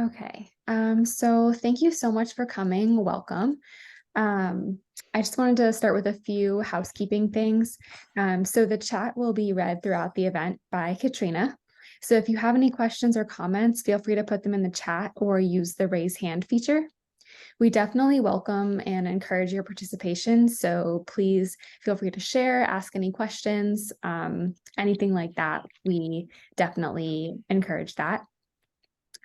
Okay. So thank you so much for coming. Welcome. Um, I just wanted to start with a few housekeeping things. So the chat will be read throughout the event by Katrina. So if you have any questions or comments, feel free to put them in the chat or use the raise hand feature. We definitely welcome and encourage your participation. So please feel free to share, ask any questions, anything like that. We definitely encourage that.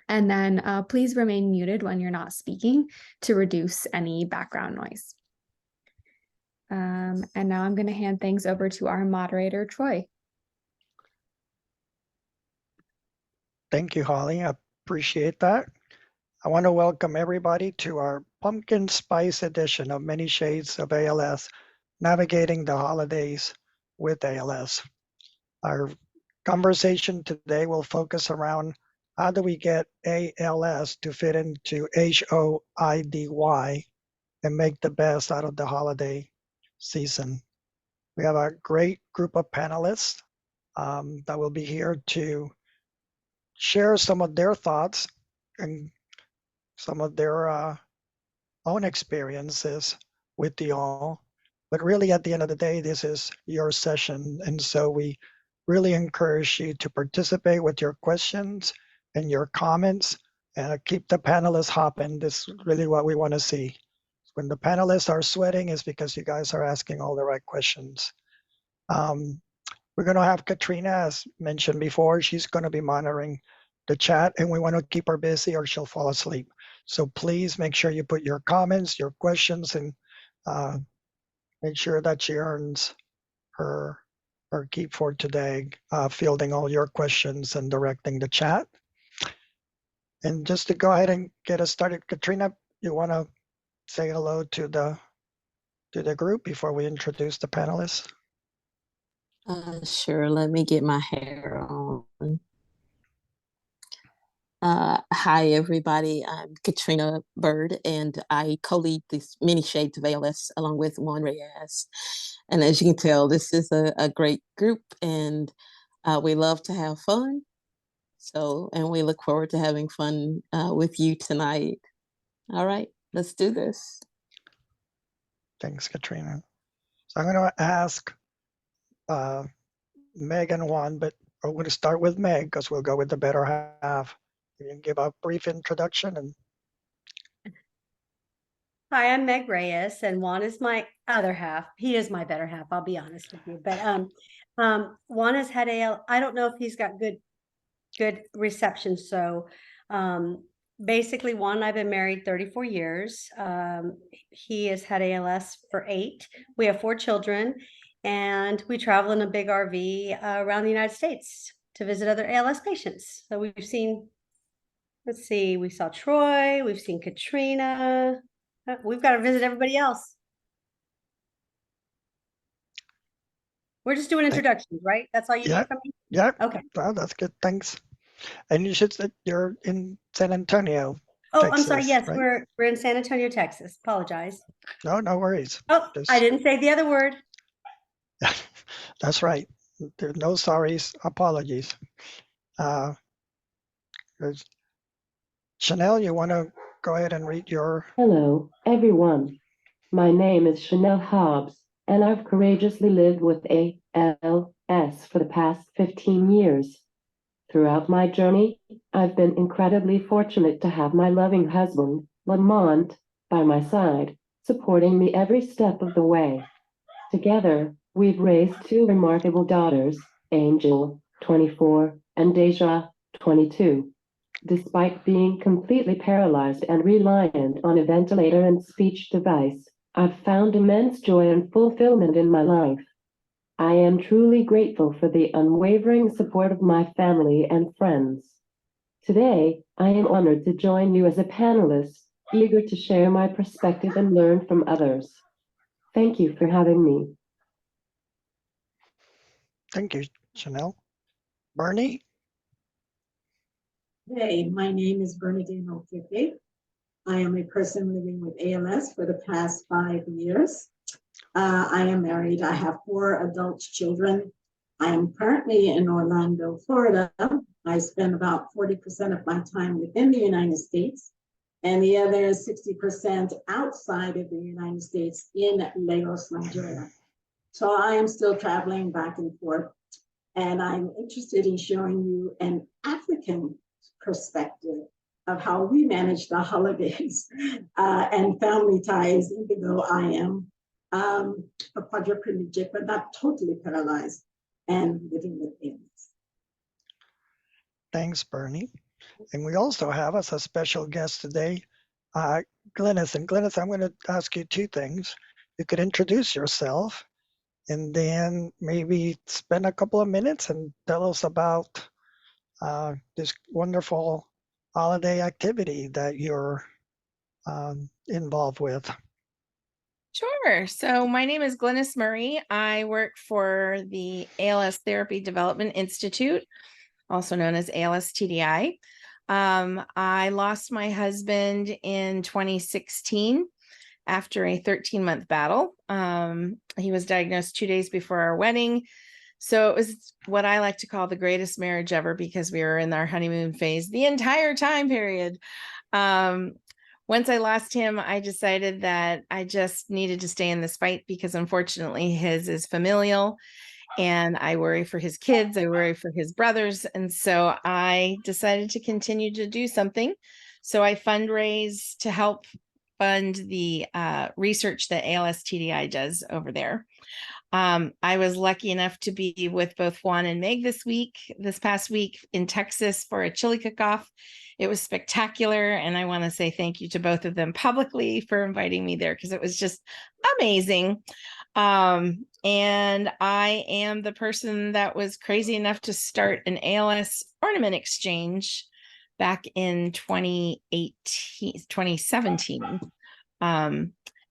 And then please remain muted when you're not speaking to reduce any background noise. And now I'm going to hand things over to our moderator, Troy. Thank you, Holly. I appreciate that. I want to welcome everybody to our pumpkin spice edition of Many Shades of ALS, Navigating the Holidays with ALS. Our conversation today will focus around how do we get ALS to fit into HOIDY and make the best out of the holiday season. We have a great group of panelists that will be here to share some of their thoughts and some of their own experiences with you all. But really, at the end of the day, this is your session. And so we really encourage you to participate with your questions and your comments and keep the panelists hopping. This is really what we want to see. When the panelists are sweating, is because you guys are asking all the right questions. We're going to have Katrina, as mentioned before. She's going to be monitoring the chat, and we want to keep her busy or she'll fall asleep. So please make sure you put your comments, your questions, and make sure that she earns her keep for today, fielding all your questions and directing the chat. And just to go ahead and get us started, Katrina, you want to say hello to the group before we introduce the panelists? Sure, let me get my hair on. Hi, everybody. I'm Katrina Bird, and I co-lead this Many Shades of ALS along with Juan Reyes. And as you can tell, this is a great group, and we love to have fun. And we look forward to having fun with you tonight. All right, let's do this. Thanks, Katrina. So I'm going to ask Meg and Juan, but we're going to start with Meg because we'll go with the better half. You can give a brief introduction. And Hi, I'm Meg Reyes, and Juan is my other half. He is my better half, I'll be honest with you. But Juan has had AL. I don't know if he's got good reception. So basically, Juan and I've been married 34 years. He has had ALS for 8. We have 4 children, and we travel in a big RV around the United States to visit other ALS patients. So we've seen, let's see, we saw Troy, we've seen Katrina. We've got to visit everybody else. We're just doing introductions, right? That's all you need from me? Yeah. Okay. Well, that's good. Thanks. And you should say you're in San Antonio. Oh, Texas, I'm sorry. Yes, right? we're in San Antonio, Texas. Apologize. No worries. Oh, I didn't say the other word. That's right. There's no sorries, apologies. Chanel, you want to go ahead and read your... Hello, everyone. My name is Chanel Hobbs, and I've courageously lived with ALS for the past 15 years. Throughout my journey, I've been incredibly fortunate to have my loving husband, Lamont, by my side, supporting me every step of the way. Together, we've raised 2 remarkable daughters, Angel, 24, and Deja, 22. Despite being completely paralyzed and reliant on a ventilator and speech device, I've found immense joy and fulfillment in my life. I am truly grateful for the unwavering support of my family and friends. Today, I am honored to join you as a panelist, eager to share my perspective and learn from others. Thank you for having me. Thank you, Chanel. Bernie? Hey, my name is Bernadine O'Keefe. I am a person living with ALS for the past 5 years. I am married. I have 4 adult children. I am currently in Orlando, Florida. I spend about 40% of my time within the United States, and the other 60% outside of the United States in Lagos, Nigeria. So I am still traveling back and forth, and I'm interested in showing you an African perspective of how we manage the holidays and family ties, even though I am a quadriplegic, but not totally paralyzed and living with ALS. Thanks, Bernie. And we also have as a special guest today, Glynis. And Glynis, I'm going to ask you two things. You could introduce yourself and then maybe spend a couple of minutes and tell us about this wonderful holiday activity that you're involved with. Sure. So my name is Glynis Murray. I work for the ALS Therapy Development Institute, also known as ALS TDI. I lost my husband in 2016 after a 13-month battle. He was diagnosed 2 days before our wedding. So it was what I like to call the greatest marriage ever, because we were in our honeymoon phase the entire time period. Once I lost him, I decided that I just needed to stay in this fight, because unfortunately his is familial and I worry for his kids. I worry for his brothers. And so I decided to continue to do something. So I fundraise to help fund the research that ALS TDI does over there. I was lucky enough to be with both Juan and Meg this past week in Texas for a chili cook-off. It was spectacular. And I want to say thank you to both of them publicly for inviting me there, because it was just amazing. And I am the person that was crazy enough to start an ALS ornament exchange back in 2017.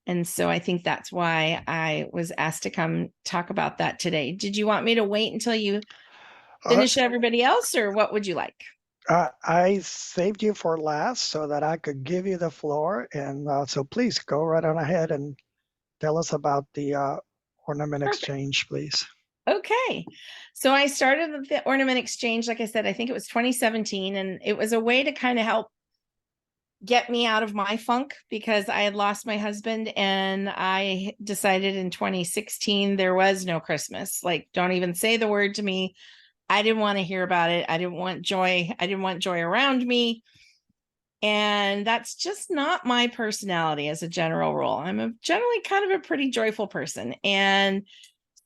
And so I think that's why I was asked to come talk about that today. Did you want me to wait until you finish everybody else, or what would you like? I saved you for last so that I could give you the floor. And so please go right on ahead and tell us about the ornament exchange, please. Okay. So I started the ornament exchange, like I said, I think it was 2017, and it was a way to kind of help get me out of my funk, because I had lost my husband, and I decided in 2016 there was no Christmas. Like, don't even say the word to me. I didn't want to hear about it. I didn't want joy. I didn't want joy around me. And that's just not my personality as a general rule. I'm generally kind of a pretty joyful person. And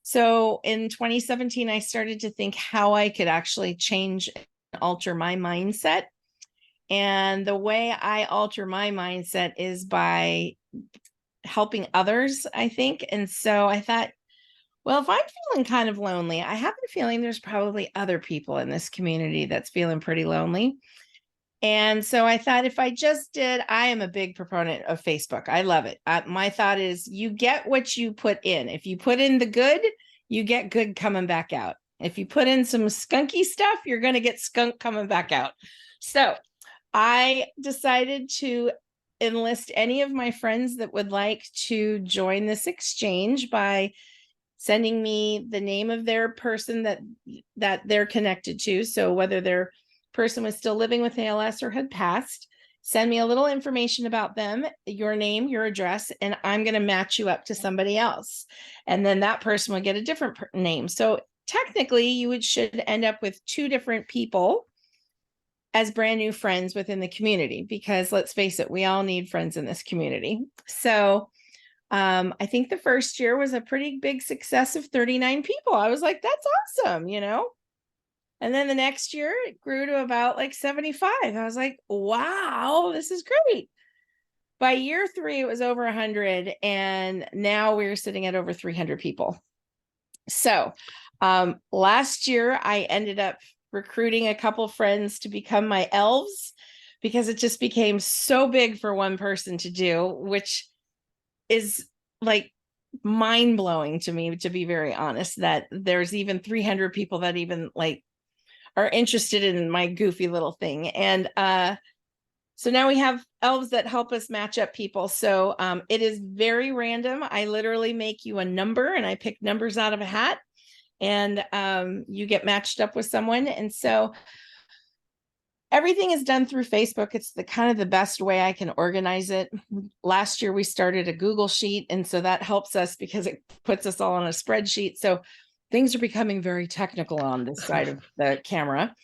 so in 2017, I started to think how I could actually change and alter my mindset. And the way I alter my mindset is by helping others, I think. And so I thought, well, if I'm feeling kind of lonely, I have a feeling there's probably other people in this community that's feeling pretty lonely. And so I thought, if I just did, I am a big proponent of Facebook. I love it. My thought is, you get what you put in. If you put in the good, you get good coming back out. If you put in some skunky stuff, you're going to get skunk coming back out. So I decided to enlist any of my friends that would like to join this exchange by sending me the name of their person that they're connected to. So whether their person was still living with ALS or had passed, send me a little information about them, your name, your address, and I'm going to match you up to somebody else. And then that person would get a different name. So technically you should end up with 2 different people as brand new friends within the community, because let's face it, we all need friends in this community. So I think the first year was a pretty big success of 39 people. I was like, that's awesome, you know? And then the next year it grew to about like 75. I was like, wow, this is great. By year 3, it was over 100. And now we're sitting at over 300 people. So last year I ended up recruiting a couple friends to become my elves, because it just became so big for one person to do, which is like mind-blowing to me, to be very honest, that there's even 300 people that even like are interested in my goofy little thing. And so now we have elves that help us match up people. So it is very random. I literally make you a number, and I pick numbers out of a hat. and you get matched up with someone. And so everything is done through Facebook. It's the kind of the best way I can organize it. Last year we started a Google Sheet, and so that helps us because it puts us all on a spreadsheet. So things are becoming very technical on this side of the camera.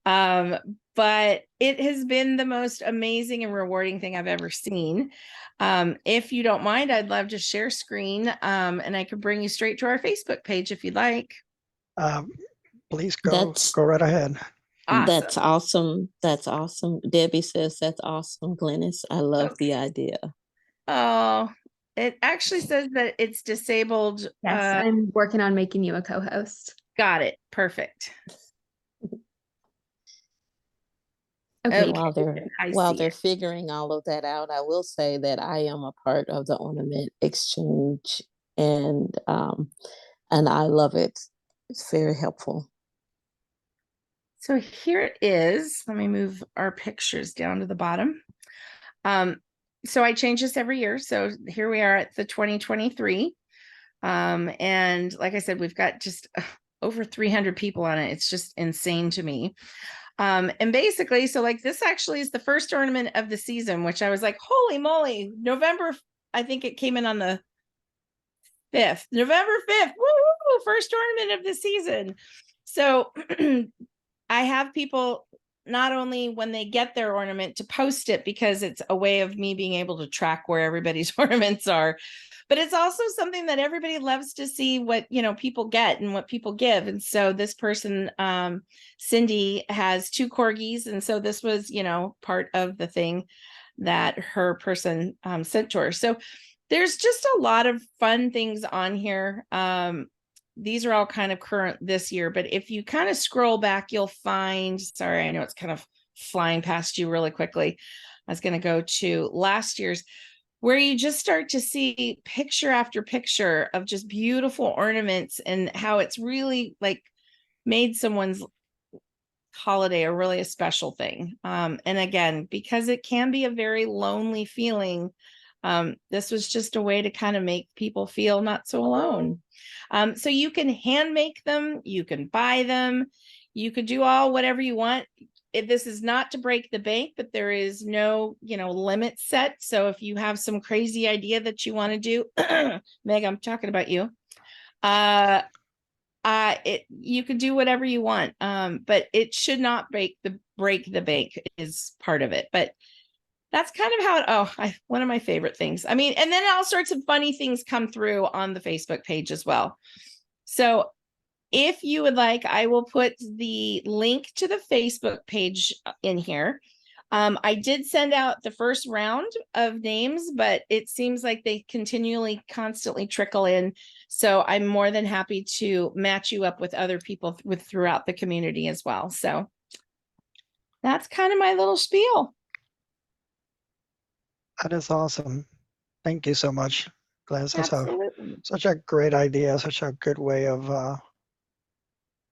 But it has been the most amazing and rewarding thing I've ever seen. If you don't mind, I'd love to share screen, and I could bring you straight to our Facebook page if you'd like. Please go right ahead. Awesome. That's awesome. That's awesome. Debbie says that's awesome, Glennis. I love the idea. Oh, it actually says that it's disabled. Yes, I'm working on making you a co-host. Got it. Perfect. Okay. While they're figuring all of that out, I will say that I am a part of the ornament exchange, and I love it. It's very helpful. So here it is. Let me move our pictures down to the bottom. So I change this every year. So here we are at the 2023. And like I said, we've got just over 300 people on it. It's just insane to me. And basically, so like this actually is the first ornament of the season, which I was like, holy moly, November, I think it came in on the 5th, November 5th, woo, first ornament of the season. So I have people not only when they get their ornament to post it because it's a way of me being able to track where everybody's ornaments are, but it's also something that everybody loves to see what, you know, people get and what people give. And so this person, Cindy, has 2 corgis. And so this was, you know, part of the thing that her person sent to her. So there's just a lot of fun things on here. These are all kind of current this year, but if you kind of scroll back, you'll find, sorry, I know it's kind of flying past you really quickly. I was going to go to last year's, where you just start to see picture after picture of just beautiful ornaments and how it's really like made someone's holiday a really a special thing. And again, because it can be a very lonely feeling, this was just a way to kind of make people feel not so alone. So you can hand make them, you can buy them, you could do whatever you want. If this is not to break the bank, but there is no, you know, limit set. So if you have some crazy idea that you want to do, Meg, I'm talking about you. You could do whatever you want, but it should not break the bank is part of it. But that's kind of how one of my favorite things. I mean, and then all sorts of funny things come through on the Facebook page as well. So if you would like, I will put the link to the Facebook page in here. I did send out the first round of names, but it seems like they constantly trickle in. So I'm more than happy to match you up with other people throughout the community as well. So that's kind of my little spiel. That is awesome. Thank you so much, Glenn. Absolutely. Such a great idea, such a good way of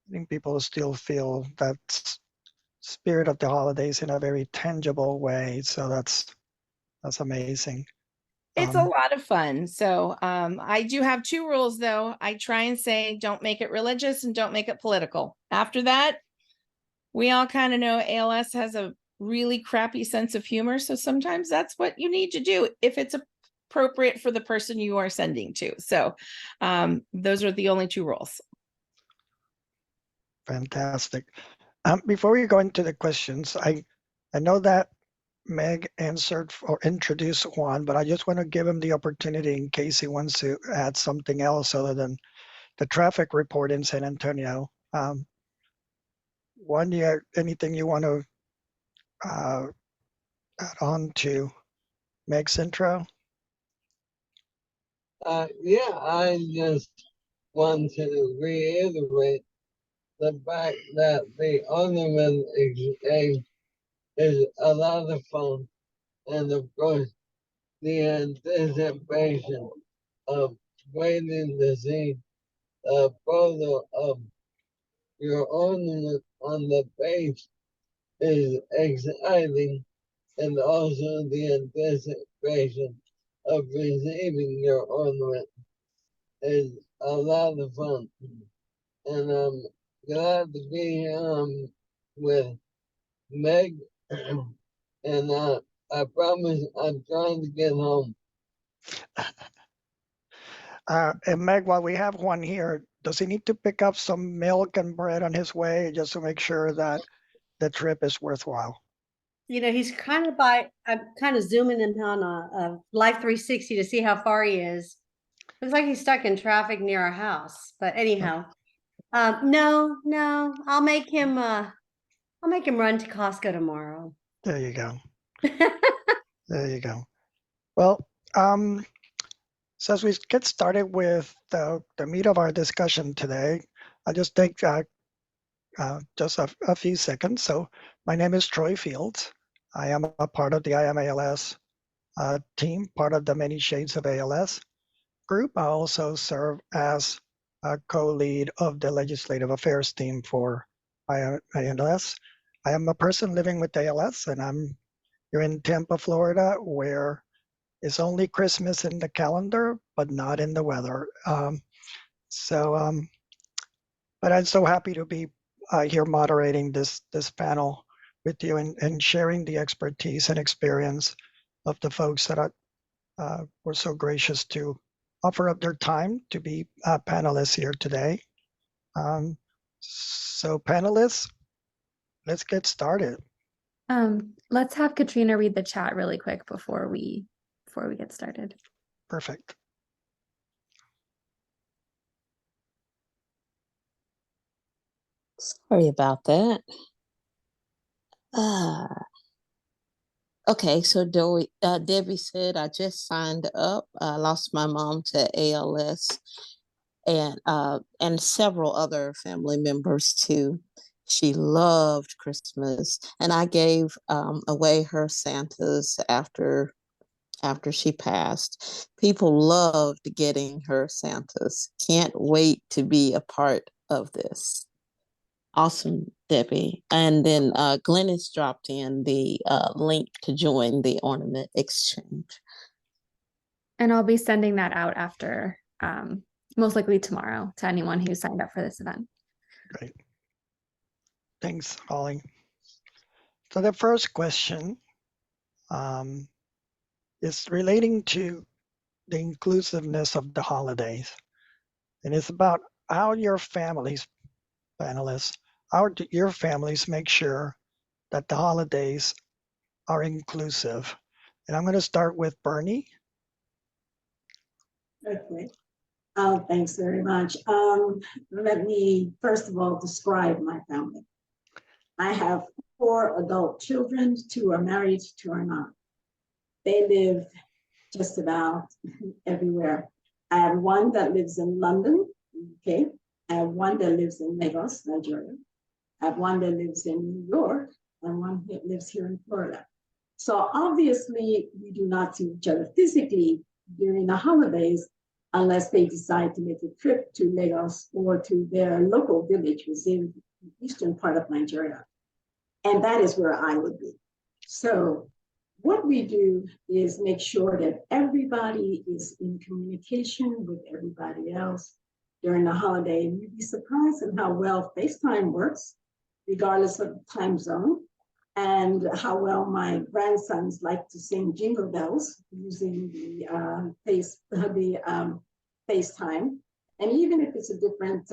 getting people to still feel that spirit of the holidays in a very tangible way. So that's amazing. It's a lot of fun. So I do have 2 rules, though. I try and say, don't make it religious and don't make it political. After that, we all kind of know ALS has a really crappy sense of humor. So sometimes that's what you need to do if it's appropriate for the person you are sending to. So those are the only 2 rules. Fantastic. Before we go into the questions, I know that Meg answered or introduced Juan, but I just want to give him the opportunity in case he wants to add something else other than the traffic report in San Antonio. Juan, do you have anything you want to add on to Meg's intro? Yeah, I just want to reiterate the fact that the ornament exchange is a lot of fun, and of course, the anticipation of waiting to see a photo of your ornament on the page is exciting, and also the anticipation of receiving your ornament is a lot of fun. and I'm glad to be with Meg, and I promise I'm trying to get home. And Meg, while we have Juan here, does he need to pick up some milk and bread on his way just to make sure that the trip is worthwhile? You know, he's kind of I'm kind of zooming in on a Life 360 to see how far he is. Looks like he's stuck in traffic near our house. But anyhow, no, I'll make him run to Costco tomorrow. There you go. There you go. Well, so as we get started with the meat of our discussion today, I'll just take just a few seconds. So my name is Troy Fields. I am a part of the I AM ALS team, part of the Many Shades of ALS group. I also serve as a co-lead of the legislative affairs team for I AM ALS. I am a person living with ALS, and I'm here in Tampa, Florida, where it's only Christmas in the calendar, but not in the weather. But I'm so happy to be here moderating this panel with you and sharing the expertise and experience of the folks that were so gracious to offer up their time to be panelists here today. So panelists, let's get started. Let's have Katrina read the chat really quick before we get started. Perfect. Sorry about that. Okay, so Debbie said, I just signed up. I lost my mom to ALS and several other family members too. She loved Christmas, and I gave away her Santas after she passed. People loved getting her Santas. Can't wait to be a part of this. Awesome, Debbie. And then Glennis dropped in the link to join the ornament exchange. And I'll be sending that out after, most likely tomorrow, to anyone who signed up for this event. Great. Thanks, Holly. So the first question is relating to the inclusiveness of the holidays. And it's about how your families, panelists, how do your families make sure that the holidays are inclusive? And I'm going to start with Bernie. Okay. Thanks very much. Let me first of all describe my family. I have 4 adult children, 2 are married, 2 are not. They live just about everywhere. I have one that lives in London, UK. I have one that lives in Lagos, Nigeria. I have one that lives in New York, and one that lives here in Florida. So obviously, we do not see each other physically during the holidays unless they decide to make a trip to Lagos or to their local village, which is in the eastern part of Nigeria. And that is where I would be. So what we do is make sure that everybody is in communication with everybody else during the holiday. And you'd be surprised at how well FaceTime works, regardless of the time zone, and how well my grandsons like to sing jingle bells using the FaceTime. And even if it's a different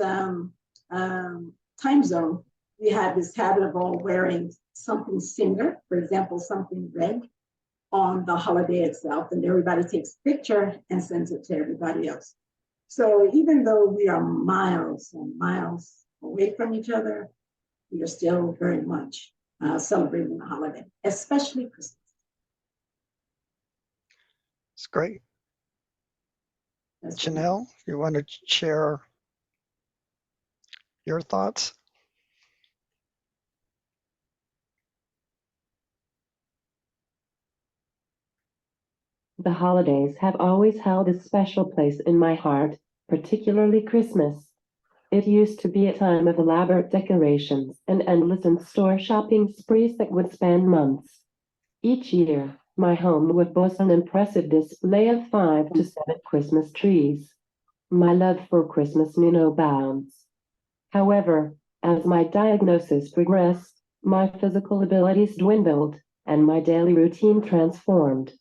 time zone, we have this habit of all wearing something similar, for example, something red on the holiday itself, and everybody takes a picture and sends it to everybody else. So even though we are miles and miles away from each other, we are still very much celebrating the holiday, especially Christmas. It's great. Janelle, you want to share your thoughts? The holidays have always held a special place in my heart, particularly Christmas. It used to be a time of elaborate decorations and endless in-store shopping sprees that would span months. Each year, my home would boast an impressive display of 5 to 7 Christmas trees. My love for Christmas knew no bounds. However, as my diagnosis progressed, my physical abilities dwindled, and my daily routine transformed.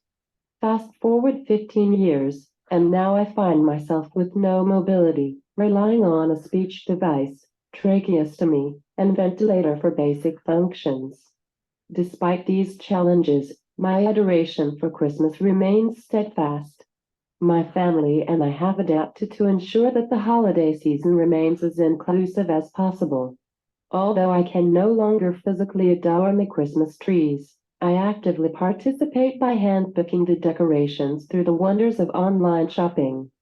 Fast forward 15 years, and now I find myself with no mobility, relying on a speech device, tracheostomy, and ventilator for basic functions. Despite these challenges, my adoration for Christmas remains steadfast. My family and I have adapted to ensure that the holiday season remains as inclusive as possible. Although I can no longer physically adorn the Christmas trees, I actively participate by hand-picking the decorations through the wonders of online shopping.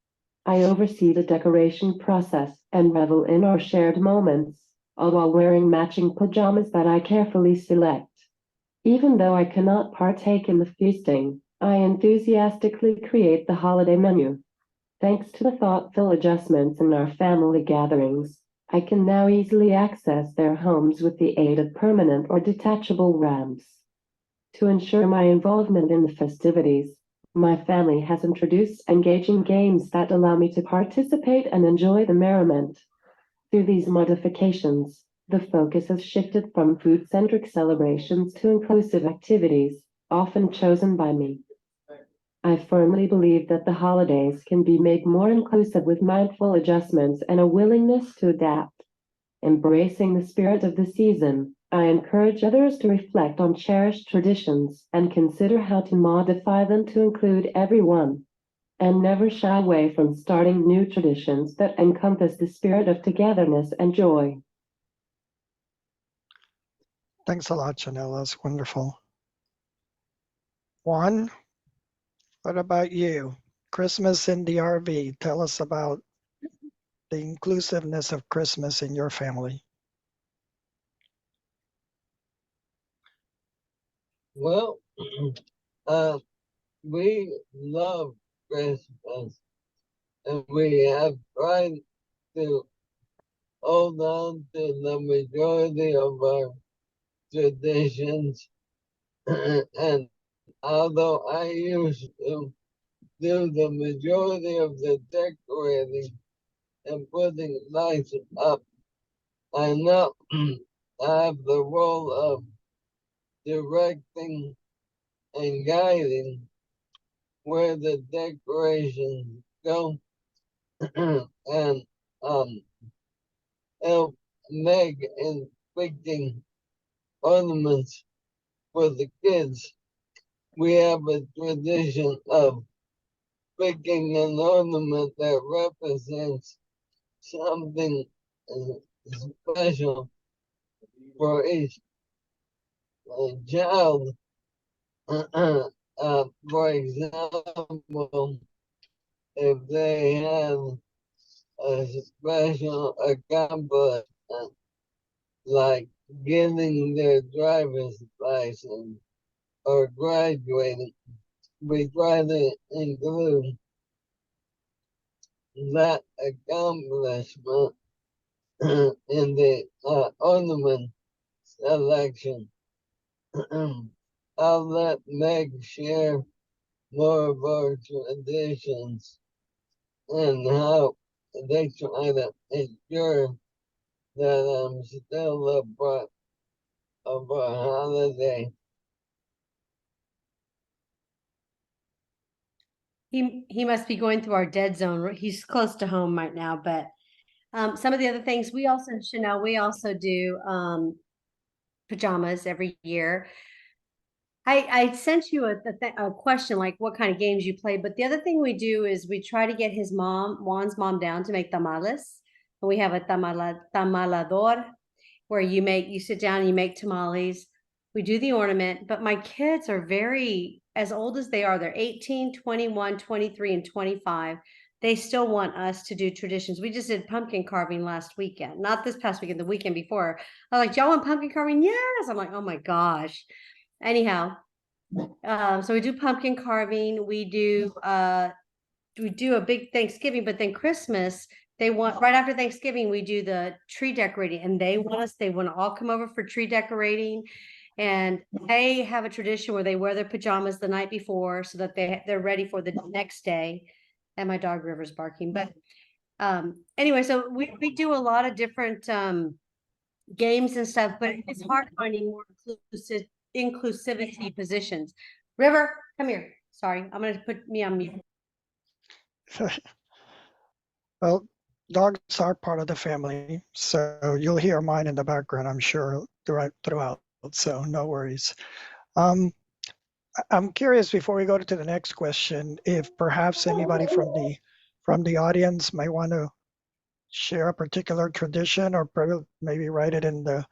I oversee the decoration process and revel in our shared moments, all while wearing matching pajamas that I carefully select. Even though I cannot partake in the feasting, I enthusiastically create the holiday menu. Thanks to the thoughtful adjustments in our family gatherings, I can now easily access their homes with the aid of permanent or detachable ramps. To ensure my involvement in the festivities, my family has introduced engaging games that allow me to participate and enjoy the merriment. Through these modifications, the focus has shifted from food-centric celebrations to inclusive activities, often chosen by me. I firmly believe that the holidays can be made more inclusive with mindful adjustments and a willingness to adapt. Embracing the spirit of the season, I encourage others to reflect on cherished traditions and consider how to modify them to include everyone, and never shy away from starting new traditions that encompass the spirit of togetherness and joy. Thanks a lot, Chanel. That's wonderful. Juan, what about you? Christmas in the RV. Tell us about the inclusiveness of Christmas in your family. Well, we love Christmas, and we have tried to hold on to the majority of our traditions. And although I used to do the majority of the decorating and putting lights up, I now have the role of directing and guiding where the decorations go and help Meg in picking ornaments for the kids. We have a tradition of picking an ornament that represents something special for each child. For example, if they have a special accomplishment like getting their driver's license or graduating, we try to include that accomplishment in the ornament selection. I'll let Meg share more of our traditions and how they try to ensure that I'm still a part of our holiday. He must be going through our dead zone. He's close to home right now, but some of the other things we also, Chanel, we also do pajamas every year. I sent you a question like what kind of games you play, but the other thing we do is we try to get his mom, Juan's mom, down to make tamales. We have a tamalador where you sit down and you make tamales. We do the ornament, but my kids are very, as old as they are, they're 18, 21, 23, and 25. They still want us to do traditions. We just did pumpkin carving last weekend, not this past weekend, the weekend before. I was like, y'all want pumpkin carving? Yes. I'm like, oh my gosh. Anyhow, so we do pumpkin carving. We do a big Thanksgiving, but then Christmas, they want right after Thanksgiving, we do the tree decorating, and they want to all come over for tree decorating. And they have a tradition where they wear their pajamas the night before so that they're ready for the next day. And my dog River's barking, but Anyway, so we do a lot of different games and stuff, but it's hard finding more inclusivity positions. River, come here. Sorry, I'm gonna put me on mute. Well, dogs are part of the family, so you'll hear mine in the background, I'm sure, throughout, so no worries. I'm curious, before we go to the next question, if perhaps anybody from the audience might want to share a particular tradition, or maybe write it in the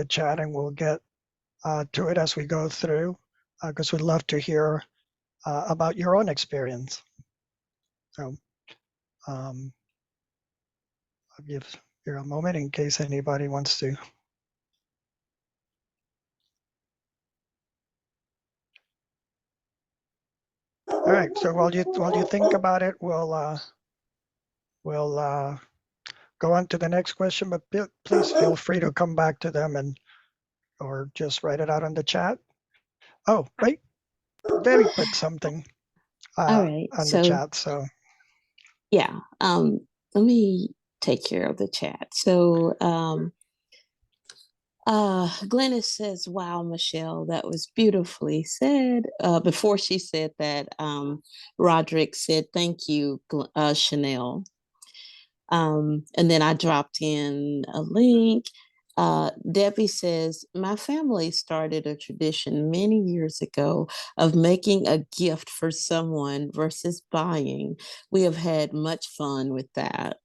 chat, and we'll get to it as we go through, because we'd love to hear about your own experience. So I'll give you a moment in case anybody wants to. All right. So while you think about it, we'll go on to the next question. But please feel free to come back to them or just write it out on the chat. Oh, wait, Debbie put something All right. on the chat. So yeah, let me take care of the chat. So Glennis says, wow, Michelle, that was beautifully said. Before she said that, Roderick said, thank you, Chanel. And then I dropped in a link. Debbie says, my family started a tradition many years ago of making a gift for someone versus buying. We have had much fun with that.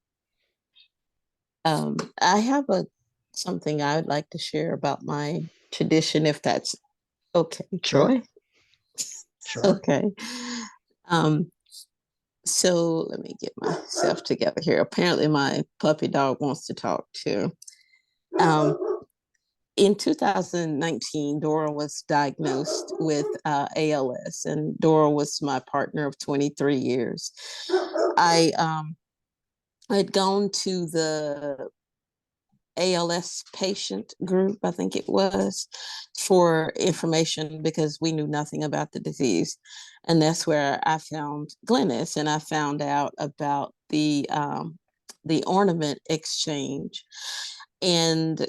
I have something I would like to share about my tradition, if that's okay, Troy. Sure. Okay. So let me get myself together here. Apparently my puppy dog wants to talk too. In 2019, Dora was diagnosed with ALS, and Dora was my partner of 23 years. I had gone to the ALS patient group, I think it was, for information because we knew nothing about the disease. And that's where I found Glennis, and I found out about the ornament exchange. And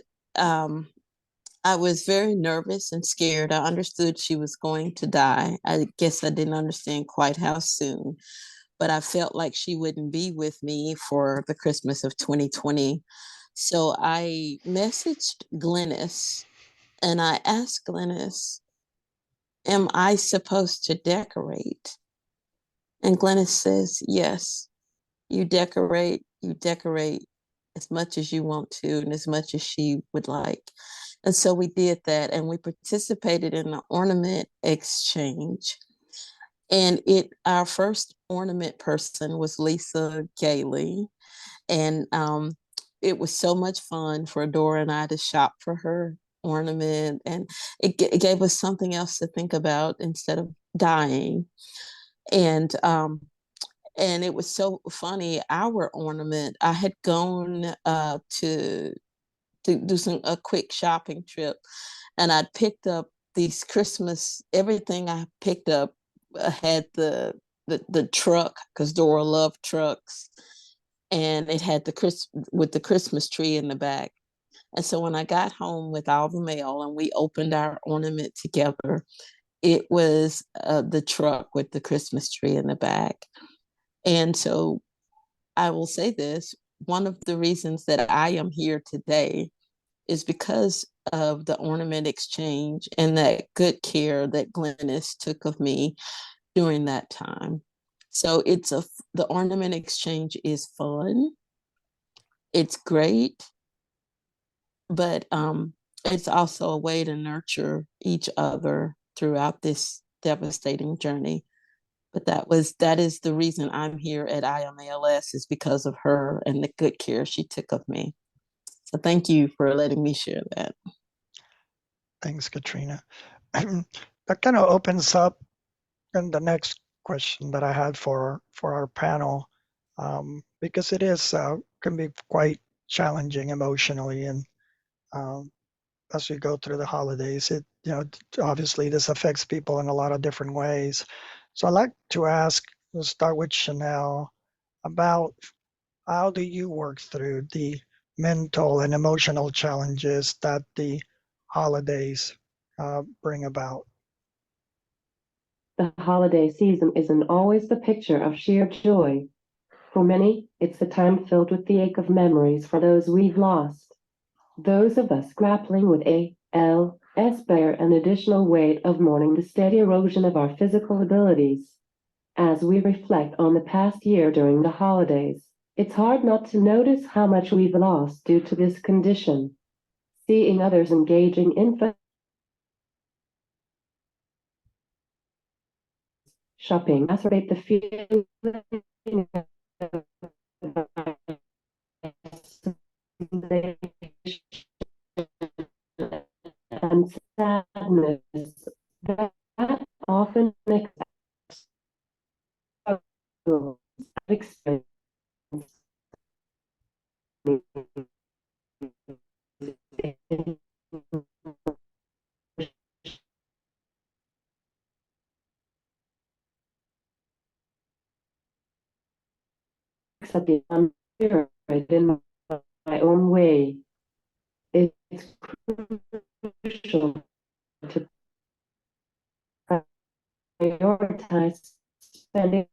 I was very nervous and scared. I understood she was going to die. I guess I didn't understand quite how soon, but I felt like she wouldn't be with me for the Christmas of 2020. So I messaged Glennis and I asked Glennis, am I supposed to decorate? And Glennis says, yes, you decorate as much as you want to and as much as she would like. And so we did that, and we participated in the ornament exchange. And our first ornament person was Lisa Gailey. And it was so much fun for Dora and I to shop for her ornament. And it gave us something else to think about instead of dying. And it was so funny. Our ornament, I had gone to do a quick shopping trip, and I picked up these Christmas, everything I picked up had the truck, because Dora loved trucks, and it had the Christmas tree in the back. And so when I got home with all the mail and we opened our ornament together, it was the truck with the Christmas tree in the back. And so I will say this, one of the reasons that I am here today is because of the ornament exchange and that good care that Glennis took of me during that time. So the ornament exchange is fun. It's great, but it's also a way to nurture each other throughout this devastating journey. But that is the reason I'm here at I AM ALS, is because of her and the good care she took of me. So thank you for letting me share that. Thanks, Katrina. That kind of opens up and the next question that I had for our panel, because it is can be quite challenging emotionally, and as we go through the holidays, obviously this affects people in a lot of different ways. So I'd like to ask, we'll start with Chanel, about how do you work through the mental and emotional challenges that the holidays bring about? The holiday season isn't always the picture of sheer joy. For many, it's a time filled with the ache of memories for those we've lost. Those of us grappling with ALS bear an additional weight of mourning the steady erosion of our physical abilities. As we reflect on the past year during the holidays, it's hard not to notice how much we've lost due to this condition. Seeing others engaging in shopping exacerbate the feeling of and sadness that often makes us experience accepting spirit in my own way. It's crucial to prioritize spending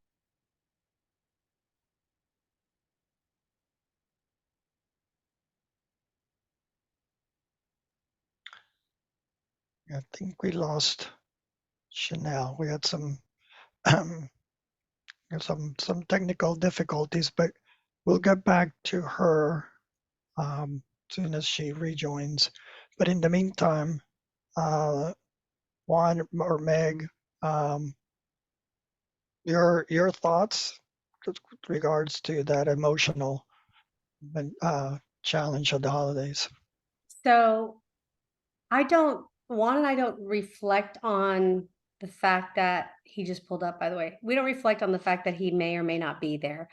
I think we lost Chanel. We had some some technical difficulties, but we'll get back to her soon as she rejoins. But in the meantime, Juan or Meg, your thoughts with regards to that emotional challenge of the holidays. So Juan and I don't reflect on the fact that he just pulled up, by the way. We don't reflect on the fact that he may or may not be there.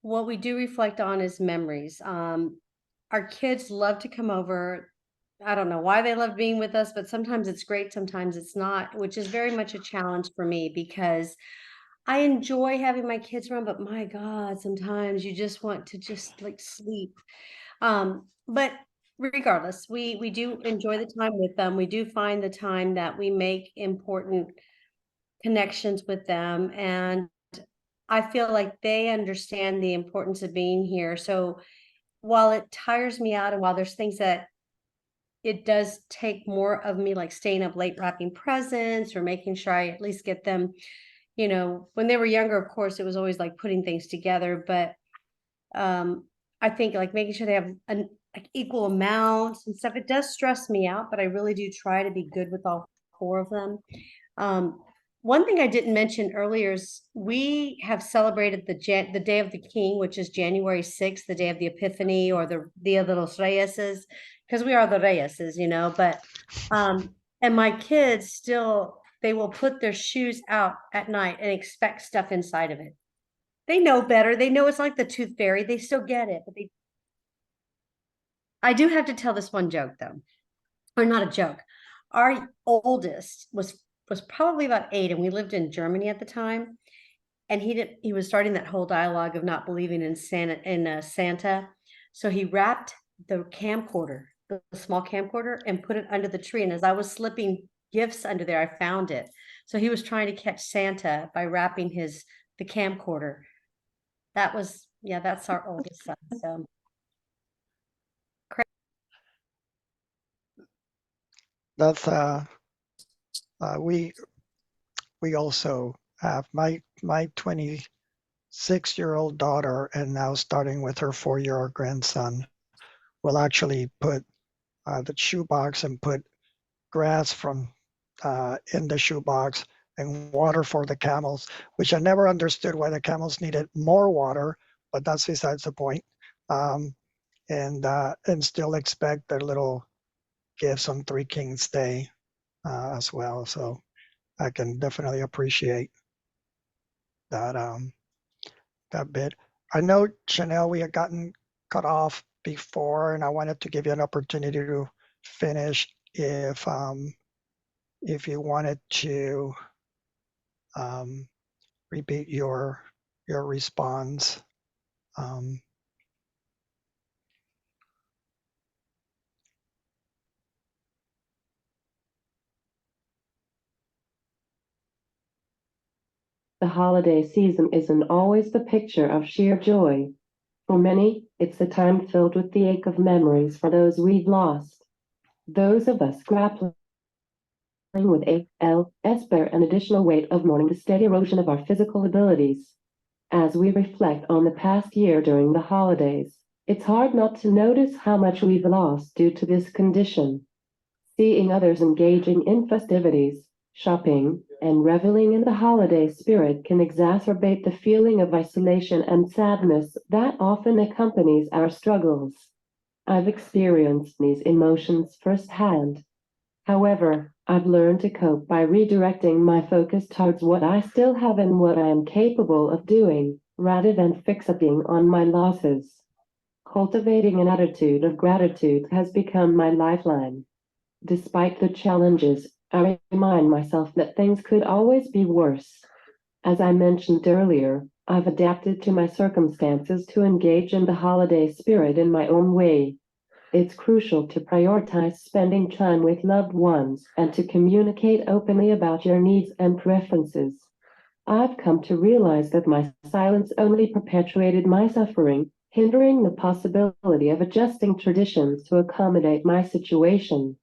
What we do reflect on is memories. Our kids love to come over. I don't know why they love being with us, but sometimes it's great, sometimes it's not, which is very much a challenge for me because I enjoy having my kids around, but my God, sometimes you just want to just like sleep. But regardless, we do enjoy the time with them. We do find the time that we make important connections with them, and I feel like they understand the importance of being here. So while it tires me out, and while there's things that it does take more of me, like staying up late wrapping presents or making sure I at least get them, when they were younger, of course, it was always like putting things together, but I think like making sure they have like equal amounts and stuff. It does stress me out, but I really do try to be good with all four of them. One thing I didn't mention earlier is we have celebrated the Day of the King, which is January 6th, the day of the Epiphany, or the Dia de los Reyeses, because we are the Reyeses, but and my kids still, they will put their shoes out at night and expect stuff inside of it. They know better. They know it's like the tooth fairy. They still get it, but I do have to tell this one joke though, or not a joke. Our oldest was probably about 8, and we lived in Germany at the time. And he was starting that whole dialogue of not believing in Santa. So he wrapped the camcorder, the small camcorder, and put it under the tree. And as I was slipping gifts under there, I found it. So he was trying to catch Santa by wrapping the camcorder. That's our oldest son. So That's we also have my 26-year-old daughter, and now starting with her 4-year-old grandson, will actually put the shoebox and put grass from in the shoebox and water for the camels, which I never understood why the camels needed more water, but that's besides the point. And still expect their little gifts on Three Kings Day as well. So I can definitely appreciate that that bit. I know, Chanel, we had gotten cut off before, and I wanted to give you an opportunity to finish if you wanted to repeat your response. The holiday season isn't always the picture of sheer joy. For many, it's a time filled with the ache of memories for those we've lost. Those of us grappling with ALS bear an additional weight of mourning the steady erosion of our physical abilities. As we reflect on the past year during the holidays, it's hard not to notice how much we've lost due to this condition. Seeing others engaging in festivities, shopping, and reveling in the holiday spirit can exacerbate the feeling of isolation and sadness that often accompanies our struggles. I've experienced these emotions firsthand. However, I've learned to cope by redirecting my focus towards what I still have and what I am capable of doing, rather than fixating on my losses. Cultivating an attitude of gratitude has become my lifeline. Despite the challenges, I remind myself that things could always be worse. As I mentioned earlier, I've adapted to my circumstances to engage in the holiday spirit in my own way. It's crucial to prioritize spending time with loved ones and to communicate openly about your needs and preferences. I've come to realize that my silence only perpetuated my suffering, hindering the possibility of adjusting traditions to accommodate my situation.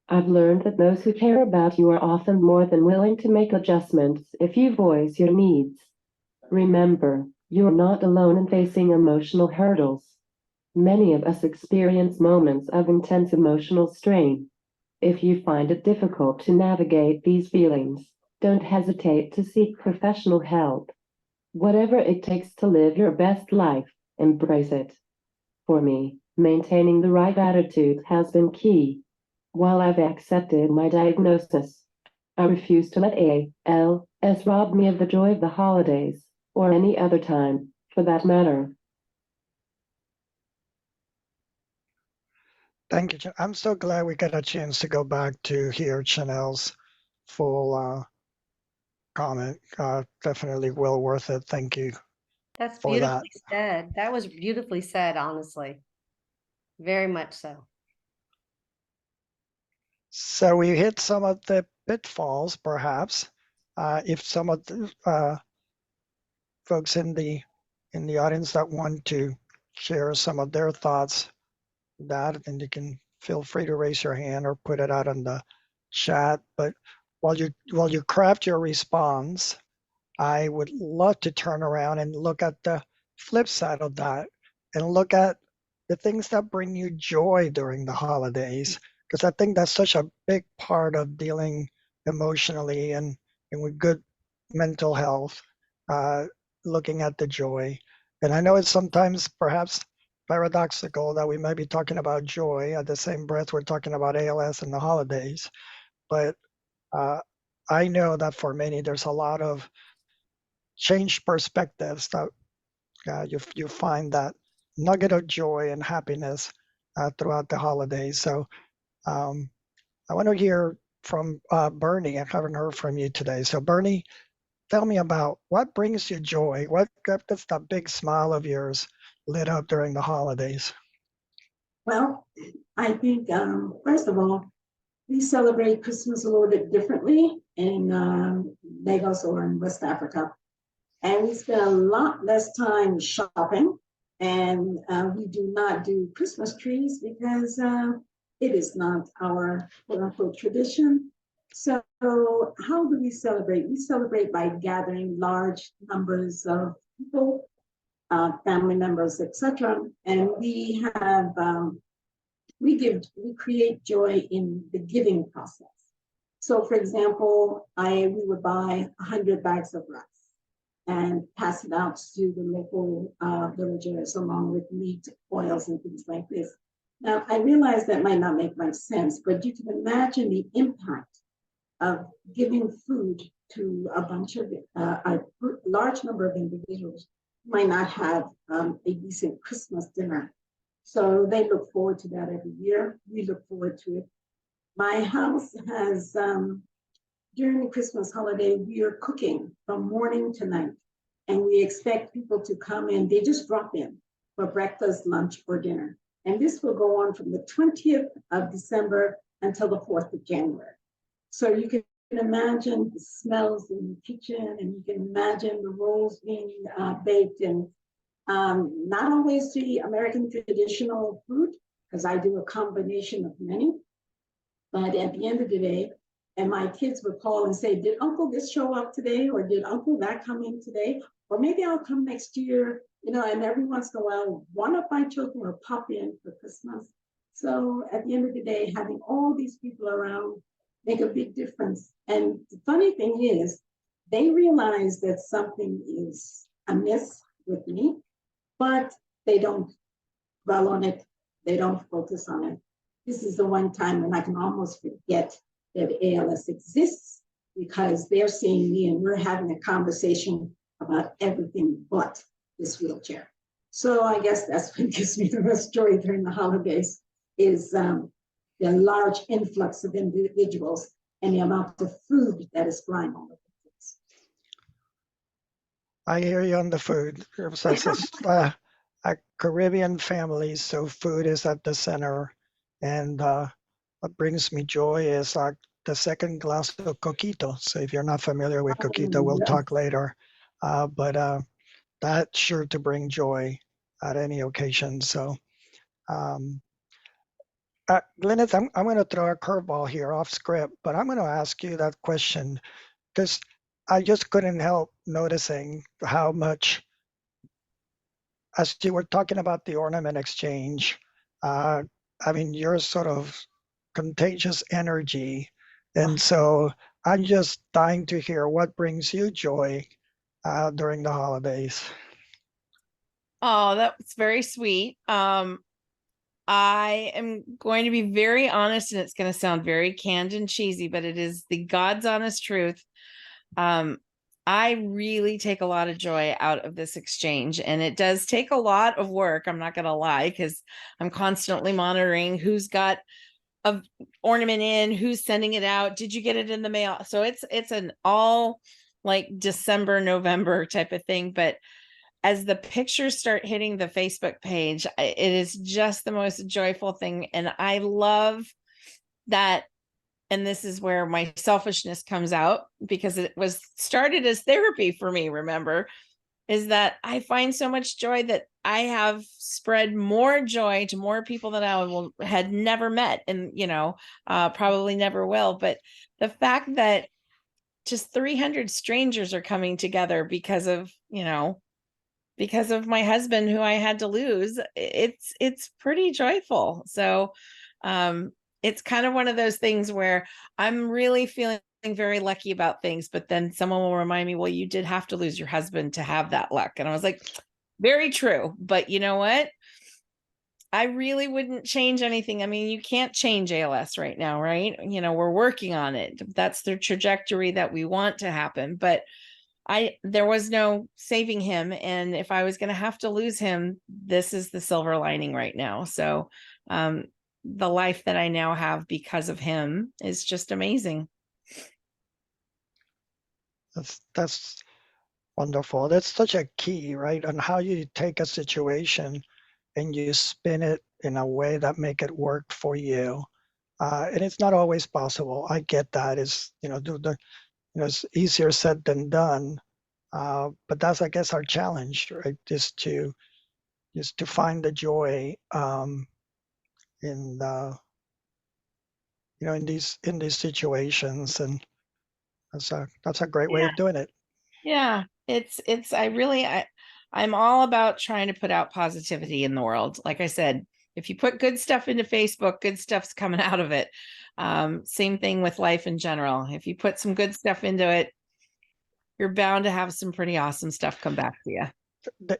I've learned that those who care about you are often more than willing to make adjustments if you voice your needs. Remember, you're not alone in facing emotional hurdles. Many of us experience moments of intense emotional strain. If you find it difficult to navigate these feelings, don't hesitate to seek professional help. Whatever it takes to live your best life, embrace it. For me, maintaining the right attitude has been key. While I've accepted my diagnosis, I refuse to let ALS rob me of the joy of the holidays, or any other time, for that matter. Thank you. I'm so glad we got a chance to go back to hear Chanel's full comment. Definitely well worth it. Thank you That's for that. beautifully said. That was beautifully said, honestly. Very much so. So we hit some of the pitfalls, perhaps. If some of the folks in the audience that want to share some of their thoughts, then you can feel free to raise your hand or put it out on the chat. But while you craft your response, I would love to turn around and look at the flip side of that and look at the things that bring you joy during the holidays, because I think that's such a big part of dealing emotionally and with good mental health, looking at the joy. And I know it's sometimes perhaps paradoxical that we might be talking about joy at the same breath we're talking about ALS and the holidays, but I know that for many there's a lot of changed perspectives that you find that nugget of joy and happiness throughout the holidays. So I want to hear from Bernie. I haven't heard from you today. So Bernie, tell me about what brings you joy. What gets that big smile of yours lit up during the holidays? Well, I think, first of all, we celebrate Christmas a little bit differently in Lagos or in West Africa. And we spend a lot less time shopping. And we do not do Christmas trees because it is not our quote unquote tradition. So how do we celebrate? We celebrate by gathering large numbers of people, family members, etc. And we have we create joy in the giving process. So for example, we would buy 100 bags of rice and pass it out to the local villagers along with meat, oils, and things like this. Now, I realize that might not make much sense, but you can imagine the impact of giving food to a bunch of a large number of individuals who might not have a decent Christmas dinner. So they look forward to that every year. We look forward to it. My house has, during the Christmas holiday, we are cooking from morning to night. And we expect people to come in, they just drop in for breakfast, lunch, or dinner. And this will go on from the 20th of December until the 4th of January. So you can can imagine the smells in the kitchen, and you can imagine the rolls being baked, and not always the American traditional food, because I do a combination of many. But at the end of the day, and my kids would call and say, did Uncle this show up today? Or did Uncle that come in today? Or maybe I'll come next year, you know, and every once in a while, one of my children will pop in for Christmas. So at the end of the day, having all these people around make a big difference. And the funny thing is, they realize that something is amiss with me, but they don't dwell on it. They don't focus on it. This is the one time when I can almost forget that ALS exists, because they're seeing me and we're having a conversation about everything but this wheelchair. So I guess that's what gives me the most joy during the holidays, is the large influx of individuals and the amount of food that is flying all over the place. I hear you on the food. It's a Caribbean family, so food is at the center. And what brings me joy is the second glass of coquito. So if you're not familiar with coquito, we'll talk later. But that's sure to bring joy at any occasion. So Glynis, I'm going to throw a curveball here off script, but I'm going to ask you that question because I just couldn't help noticing how much, as you were talking about the ornament exchange, I mean, you're sort of contagious energy. And so I'm just dying to hear what brings you joy during the holidays. Oh, that's very sweet. I am going to be very honest, and it's going to sound very canned and cheesy, but it is the God's honest truth. I really take a lot of joy out of this exchange, and it does take a lot of work. I'm not going to lie, because I'm constantly monitoring who's got a ornament in, who's sending it out. Did you get it in the mail? So it's an all like December, November type of thing. But as the pictures start hitting the Facebook page, it is just the most joyful thing. And I love that. And this is where my selfishness comes out, because it was started as therapy for me, remember, is that I find so much joy that I have spread more joy to more people that I had never met, and, probably never will. But the fact that just 300 strangers are coming together because of my husband, who I had to lose, it's pretty joyful. So it's kind of one of those things where I'm really feeling very lucky about things, but then someone will remind me, well, you did have to lose your husband to have that luck. And I was like, very true. But you know what? I really wouldn't change anything. I mean, you can't change ALS right now, right? We're working on it. That's the trajectory that we want to happen. But there was no saving him. And if I was going to have to lose him, this is the silver lining right now. So the life that I now have because of him is just amazing. That's wonderful. That's such a key, right? On how you take a situation and you spin it in a way that make it work for you. And it's not always possible. I get that. It's, it's easier said than done. But that's, I guess, our challenge, right? Is to find the joy in these situations, and that's a great way of doing it. Yeah, I'm all about trying to put out positivity in the world. Like I said, if you put good stuff into Facebook, good stuff's coming out of it. Same thing with life in general. If you put some good stuff into it, you're bound to have some pretty awesome stuff come back to you.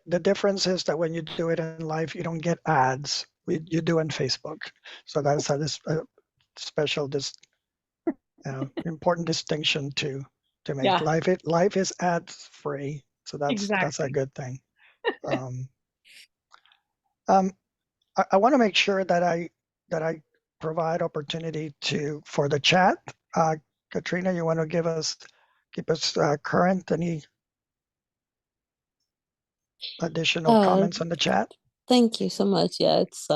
The difference is that when you do it in life, you don't get ads. You do in Facebook. So that's a special, important distinction to make. Yeah. Life is ads free. So that's a good thing. I want to make sure that I provide opportunity for the chat. Katrina, you want to keep us current? Any additional comments on the chat? Thank you so much. Yeah, it's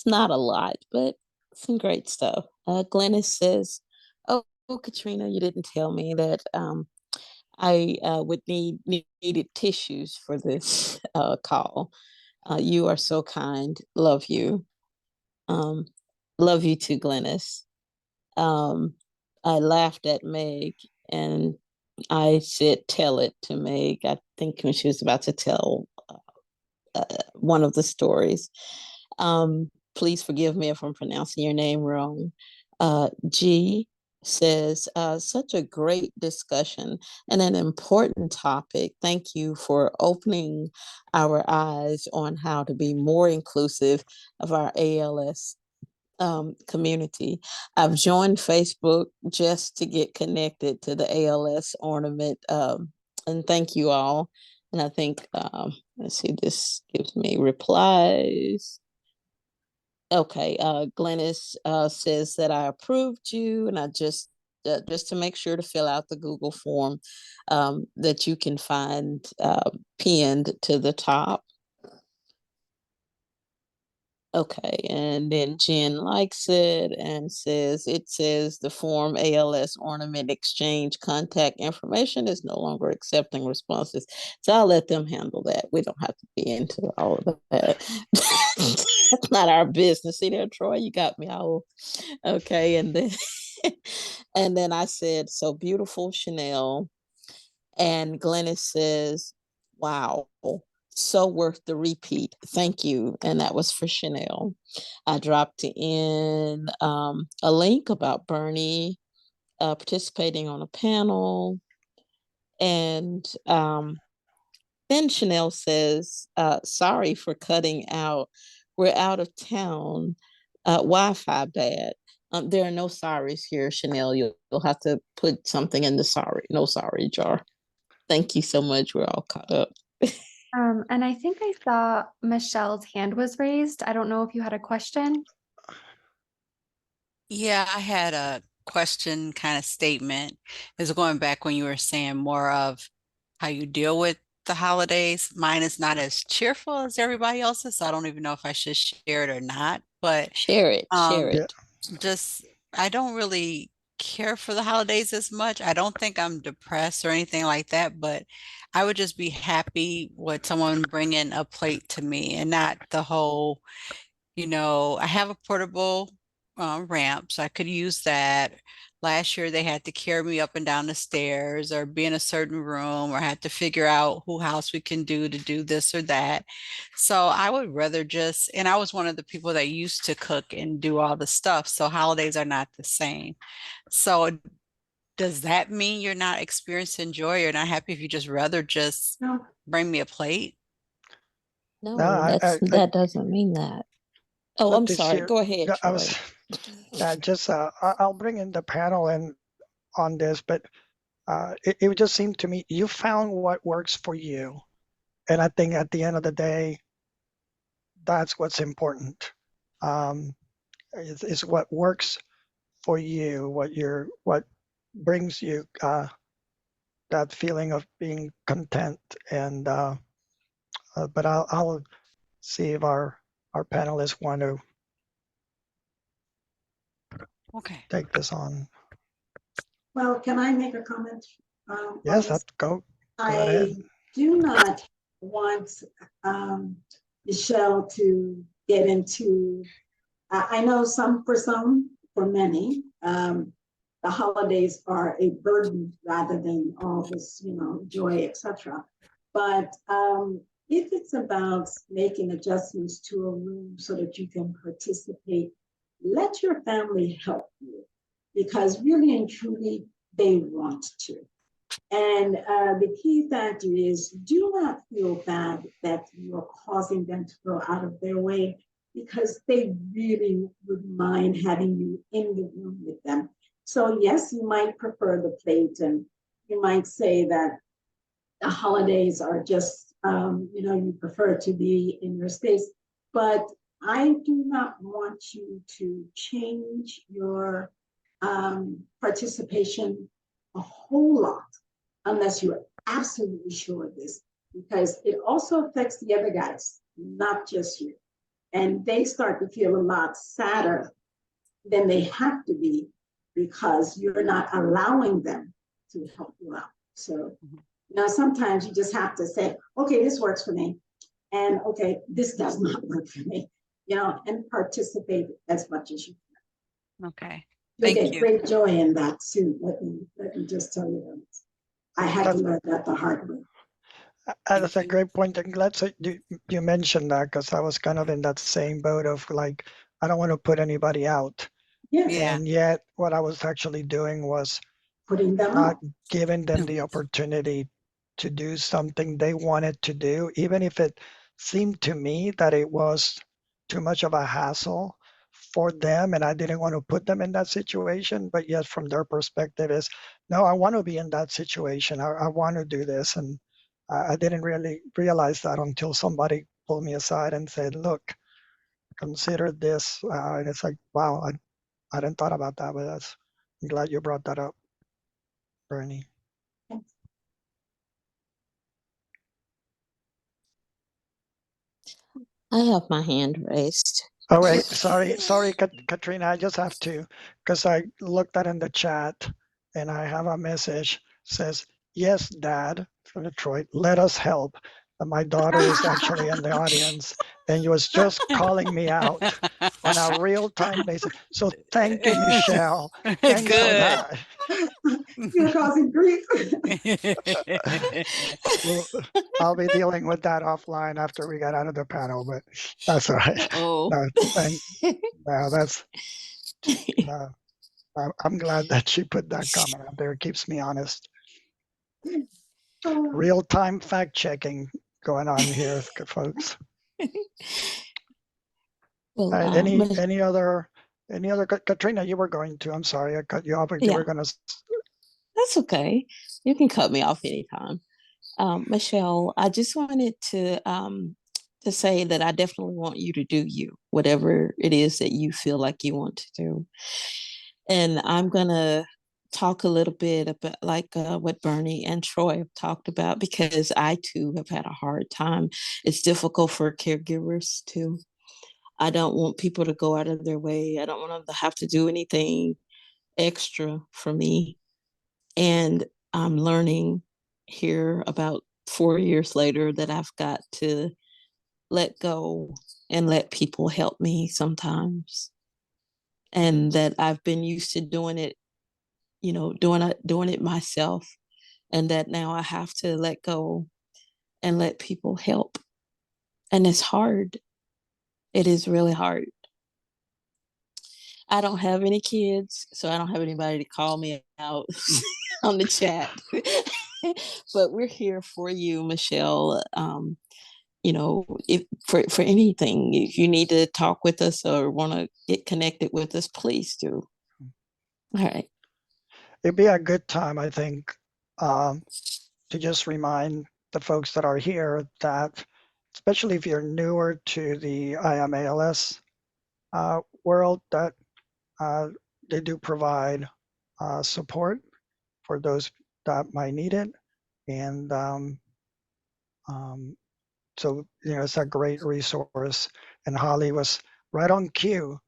not a lot, but some great stuff. Glennis says, "Oh, Katrina, you didn't tell me that I would needed tissues for this call. You are so kind. Love you. Um, love you too, Glennis. I laughed at Meg and I said, tell it to Meg. I think when she was about to tell one of the stories. Please forgive me if I'm pronouncing your name wrong. G says, such a great discussion and an important topic. Thank you for opening our eyes on how to be more inclusive of our ALS community. I've joined Facebook just to get connected to the ALS ornament. And thank you all. And I think, let's see, this gives me replies. Okay, Glennis says that I approved you, and I just to make sure to fill out the Google form that you can find pinned to the top. Okay, and then Jen likes it and says the form ALS ornament exchange contact information is no longer accepting responses. So I'll let them handle that. We don't have to be into all of that. That's not our business. See there, Troy, you got me all okay. And then and then I said, so beautiful, Chanel. And Glennis says, wow, so worth the repeat. Thank you. And that was for Chanel. I dropped in a link about Bernie participating on a panel. And then Chanel says, sorry for cutting out. We're out of town. Wi-Fi bad. There are no sorries here, Chanel. You'll have to put something in the no sorry jar. Thank you so much. We're all caught up. And I think I saw Michelle's hand was raised. I don't know if you had a question. Yeah, I had a question kind of statement. Is going back when you were saying more of how you deal with the holidays. Mine is not as cheerful as everybody else's, so I don't even know if I should share it or not. But Share it. Yeah. just I don't really care for the holidays as much. I don't think I'm depressed or anything like that, but I would just be happy with someone bringing a plate to me and not the whole, I have a portable ramp, so I could use that. Last year, they had to carry me up and down the stairs or be in a certain room or had to figure out who house we can do to do this or that. So I would rather and I was one of the people that used to cook and do all the stuff. So holidays are not the same. So does that mean you're not experiencing joy? You're not happy if you just rather just No. bring me a plate? No, No, that doesn't mean that. Oh, but I'm this sorry. year, Go ahead, yeah, Troy. I'll bring in the panel and on this, but it would just seem to me you found what works for you, and I think at the end of the day, that's what's important. Is what works for you, what brings you that feeling of being content, and but I'll see if our panelists want to Okay. take this on. Well, can I make a comment? Yes, go ahead. I do not want Michelle to get into, I know for many, the holidays are a burden rather than all this, joy, etc. But if it's about making adjustments to a room so that you can participate, let your family help you, because really and truly, they want to. And the key factor is, do not feel bad that you're causing them to go out of their way, because they really would mind having you in the room with them. So yes, you might prefer the plate, and you might say that the holidays are just, you prefer to be in your space, but I do not want you to change your participation a whole lot unless you're absolutely sure of this, because it also affects the other guys, not just you. And they start to feel a lot sadder than they have to be because you're not allowing them to help you out. So now sometimes you just have to say, okay, this works for me. And okay, this does not work for me, and participate as much as you can. Okay. You'll Thank get you. great joy in that too. Let me just tell you that. I had to learn that the hard way. That's a great point. And glad you mentioned that, because I was kind of in that same boat of like, I don't want to put anybody out. Yes. Yeah. And yet what I was actually doing was Putting them not out. giving them the opportunity to do something they wanted to do, even if it seemed to me that it was too much of a hassle for them and I didn't want to put them in that situation. But yet from their perspective is, no, I want to be in that situation. I want to do this. And I didn't really realize that until somebody pulled me aside and said, look, consider this. And it's like, wow, I didn't thought about that, but I'm glad you brought that up, Bernie. I have my hand raised. Oh, wait, sorry, Katrina, I just have to, because I looked at in the chat and I have a message says, yes, Dad, from Detroit, let us help. And my daughter is actually in the audience and was just calling me out on a real-time basis. So thank you, Michelle. Thanks for Good. that. You're causing grief. Well, I'll be dealing with that offline after we get out of the panel, but that's all right. Oh. No, that's, I'm glad that she put that comment out there. It keeps me honest. Real-time fact checking going on here, folks. Well, Any other, Katrina, you were going to, I'm sorry, I cut you off, but you were going to. That's okay. You can cut me off anytime. Michelle, I just wanted to say that I definitely want you to do you, whatever it is that you feel like you want to do. And I'm going to talk a little bit about like what Bernie and Troy have talked about, because I too have had a hard time. It's difficult for caregivers too. I don't want people to go out of their way. I don't want them to have to do anything extra for me. And I'm learning here about 4 years later that I've got to let go and let people help me sometimes. And that I've been used to doing it, doing it myself. And that now I have to let go and let people help. And it's hard. It is really hard. I don't have any kids, so I don't have anybody to call me out on the chat. But we're here for you, Michelle. If for anything, if you need to talk with us or want to get connected with us, please do. All right. It'd be a good time, I think, to just remind the folks that are here that, especially if you're newer to the I AM ALS world, that they do provide support for those that might need it. And so, it's a great resource. And Holly was right on cue.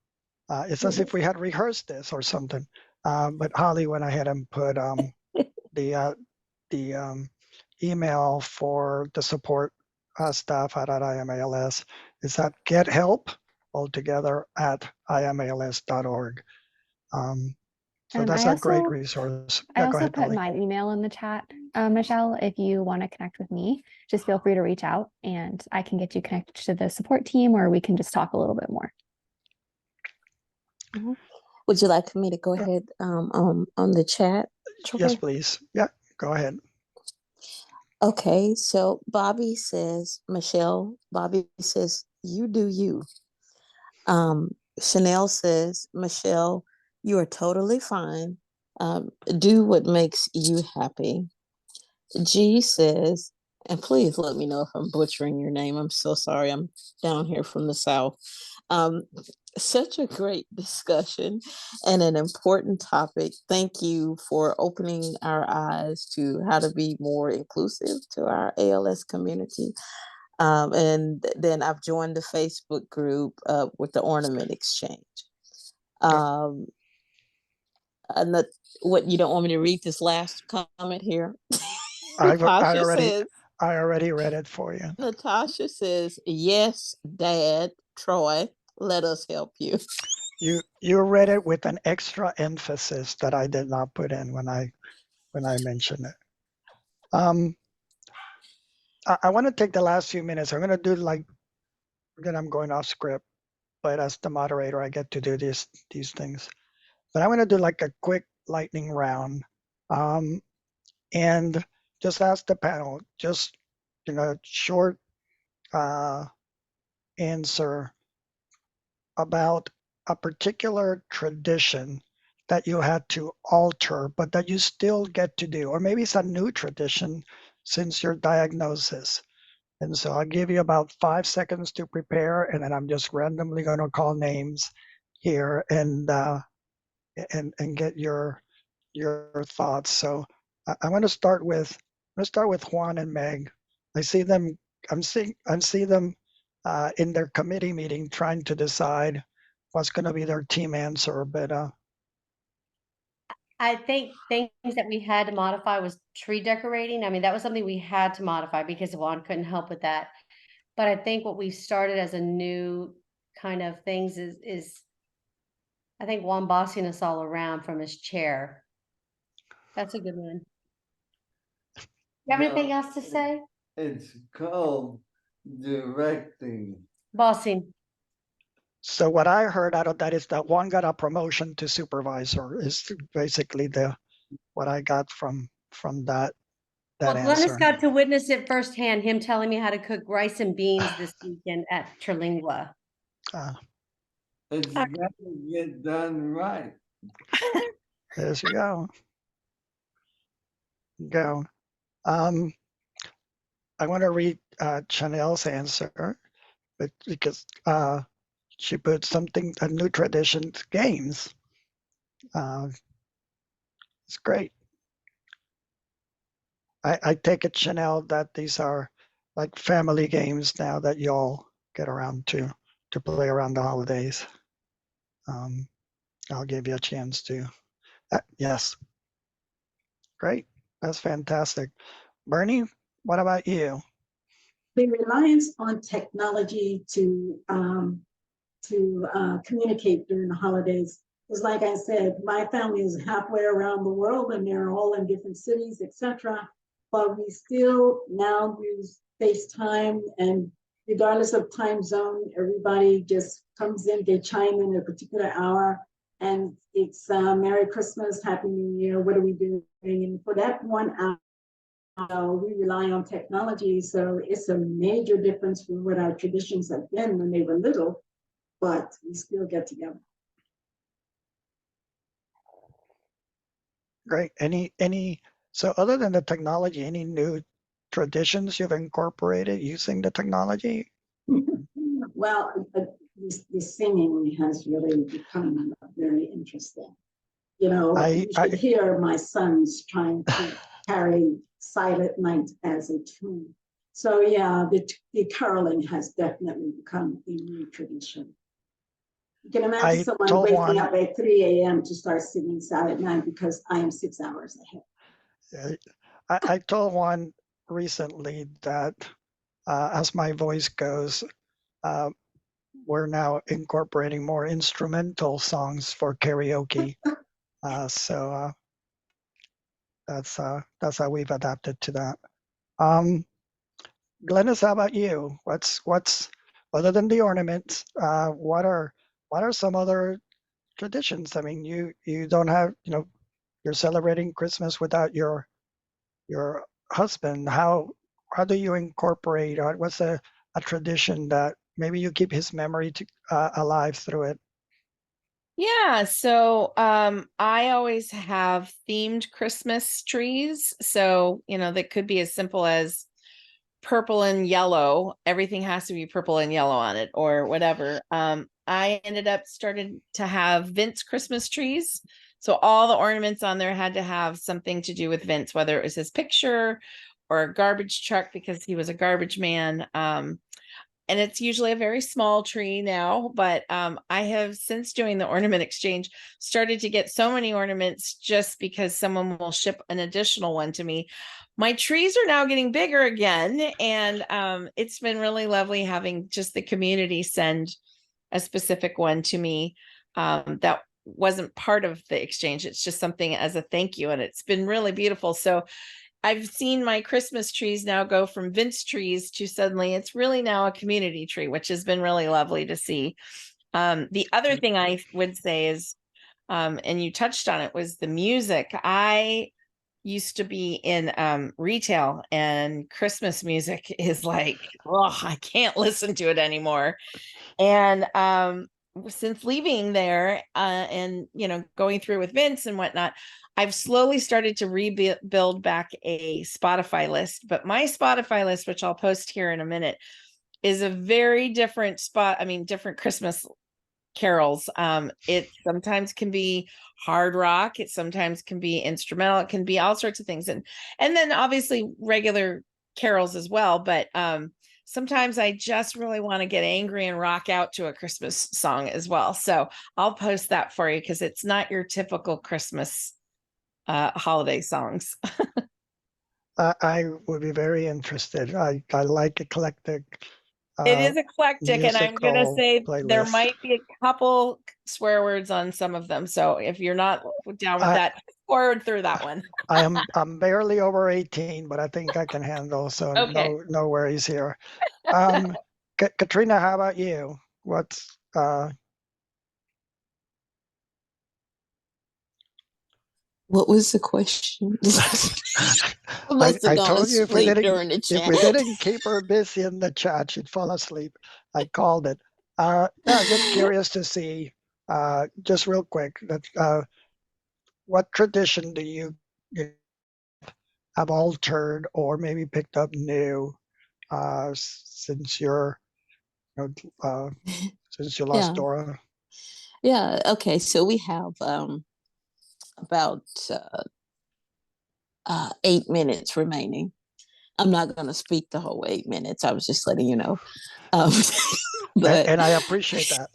It's as if we had rehearsed this or something. But Holly went ahead and put the email for the support staff at I AM ALS. Is that get help altogether at iamals.org. So that's a great resource. I also put my email in the chat, Michelle. If you want to connect with me, just feel free to reach out and I can get you connected to the support team, or we can just talk a little bit more. Mm-hmm. Would you like for me to go ahead on the chat? Yes, please. Yeah, go ahead. Okay, so Bobby says, Michelle, Bobby says, you do you. Chanel says, Michelle, you are totally fine. Do what makes you happy. G says, and please let me know if I'm butchering your name. I'm so sorry. I'm down here from the South. Such a great discussion and an important topic. Thank you for opening our eyes to how to be more inclusive to our ALS community. And then I've joined the Facebook group with the Ornament Exchange. Not, what, you don't want me to read this last comment here? I Natasha already says, I already read it for you. Natasha says, yes, Dad, Troy, let us help you. You read it with an extra emphasis that I did not put in when I mentioned it. I want to take the last few minutes. I'm going to do like, again, I'm going off script, but as the moderator, I get to do these things. But I'm going to do like a quick lightning round, and just ask the panel, just short answer about a particular tradition that you had to alter, but that you still get to do, or maybe it's a new tradition since your diagnosis. And so I'll give you about 5 seconds to prepare, and then I'm just randomly going to call names here and get your thoughts. So I want to start with Juan and Meg. I see them. I see them in their committee meeting trying to decide what's going to be their team answer. But I think things that we had to modify was tree decorating. I mean, that was something we had to modify because Juan couldn't help with that. But I think what we started as a new kind of things is I think Juan bossing us all around from his chair. That's a good one. You have anything else to say? It's called directing. Bossing. so what I heard out of that is that Juan got a promotion to supervisor. Is basically what I got from that Well, Glennis answer. got to witness it firsthand, him telling me how to cook rice and beans this weekend at Terlingua. It's got to get done right. There you go. Go. I want to read Chanel's answer, but because she put a new tradition, games. It's great. I take it, Chanel, that these are like family games now that you all get around to play around the holidays. I'll give you a chance to. Yes. Great. That's fantastic. Bernie, what about you? The reliance on technology to communicate during the holidays is, like I said, my family is halfway around the world and they're all in different cities, etc. But we still now use FaceTime, and regardless of time zone, everybody just comes in, they chime in at a particular hour, and it's Merry Christmas, Happy New Year, what are we doing? And for that 1 hour, we rely on technology, so it's a major difference from what our traditions have been when they were little, but we still get together. Great. So other than the technology, any new traditions you've incorporated using the technology? Well, the singing has really become very interesting. You should hear my sons trying to carry Silent Night as a tune. So yeah, the caroling has definitely become a new tradition. You can imagine someone waking up at 3 a.m. to start singing Silent Night because I am 6 hours ahead. I told one recently that as my voice goes, we're now incorporating more instrumental songs for karaoke. So that's how we've adapted to that. Glennis, how about you? What's other than the ornaments? What are some other traditions? I mean, you don't have, you're celebrating Christmas without your husband. How do you incorporate? What's a tradition that maybe you keep his memory alive through it? Yeah, so I always have themed Christmas trees. So, that could be as simple as purple and yellow. Everything has to be purple and yellow on it or whatever. I ended up started to have Vince Christmas trees. So all the ornaments on there had to have something to do with Vince, whether it was his picture or a garbage truck because he was a garbage man. and it's usually a very small tree now, but I have, since doing the ornament exchange, started to get so many ornaments just because someone will ship an additional one to me. My trees are now getting bigger again, and it's been really lovely having just the community send a specific one to me that wasn't part of the exchange. It's just something as a thank you, and it's been really beautiful. So I've seen my Christmas trees now go from Vince trees to suddenly it's really now a community tree, which has been really lovely to see. The other thing I would say is, and you touched on it, was the music. I used to be in retail, and Christmas music is like, oh, I can't listen to it anymore. And since leaving there and going through with Vince and whatnot, I've slowly started to rebuild back a Spotify list. But my Spotify list, which I'll post here in a minute, is a very different different Christmas carols. It sometimes can be hard rock, it sometimes can be instrumental, it can be all sorts of things, and then obviously regular carols as well. But sometimes I just really want to get angry and rock out to a Christmas song as well. So I'll post that for you, because it's not your typical Christmas holiday songs. I would be very interested. I like eclectic It is eclectic, and I'm going to musical say there playlist. might be a couple swear words on some of them. So if you're not down with that, forward through that one. I'm barely over 18, but I think I can handle, so Okay. no worries here. Katrina, how about you? What's What was the question? I must have I gone told to you sleep during the if chat. we didn't keep her busy in the chat, she'd fall asleep. I called it. Yeah, just curious to see, just real quick, that what tradition do you have altered or maybe picked up new since you're since you lost Yeah. Dora? Yeah. Okay. So we have about 8 minutes remaining. I'm not going to speak the whole 8 minutes. I was just letting you know. But And I appreciate that.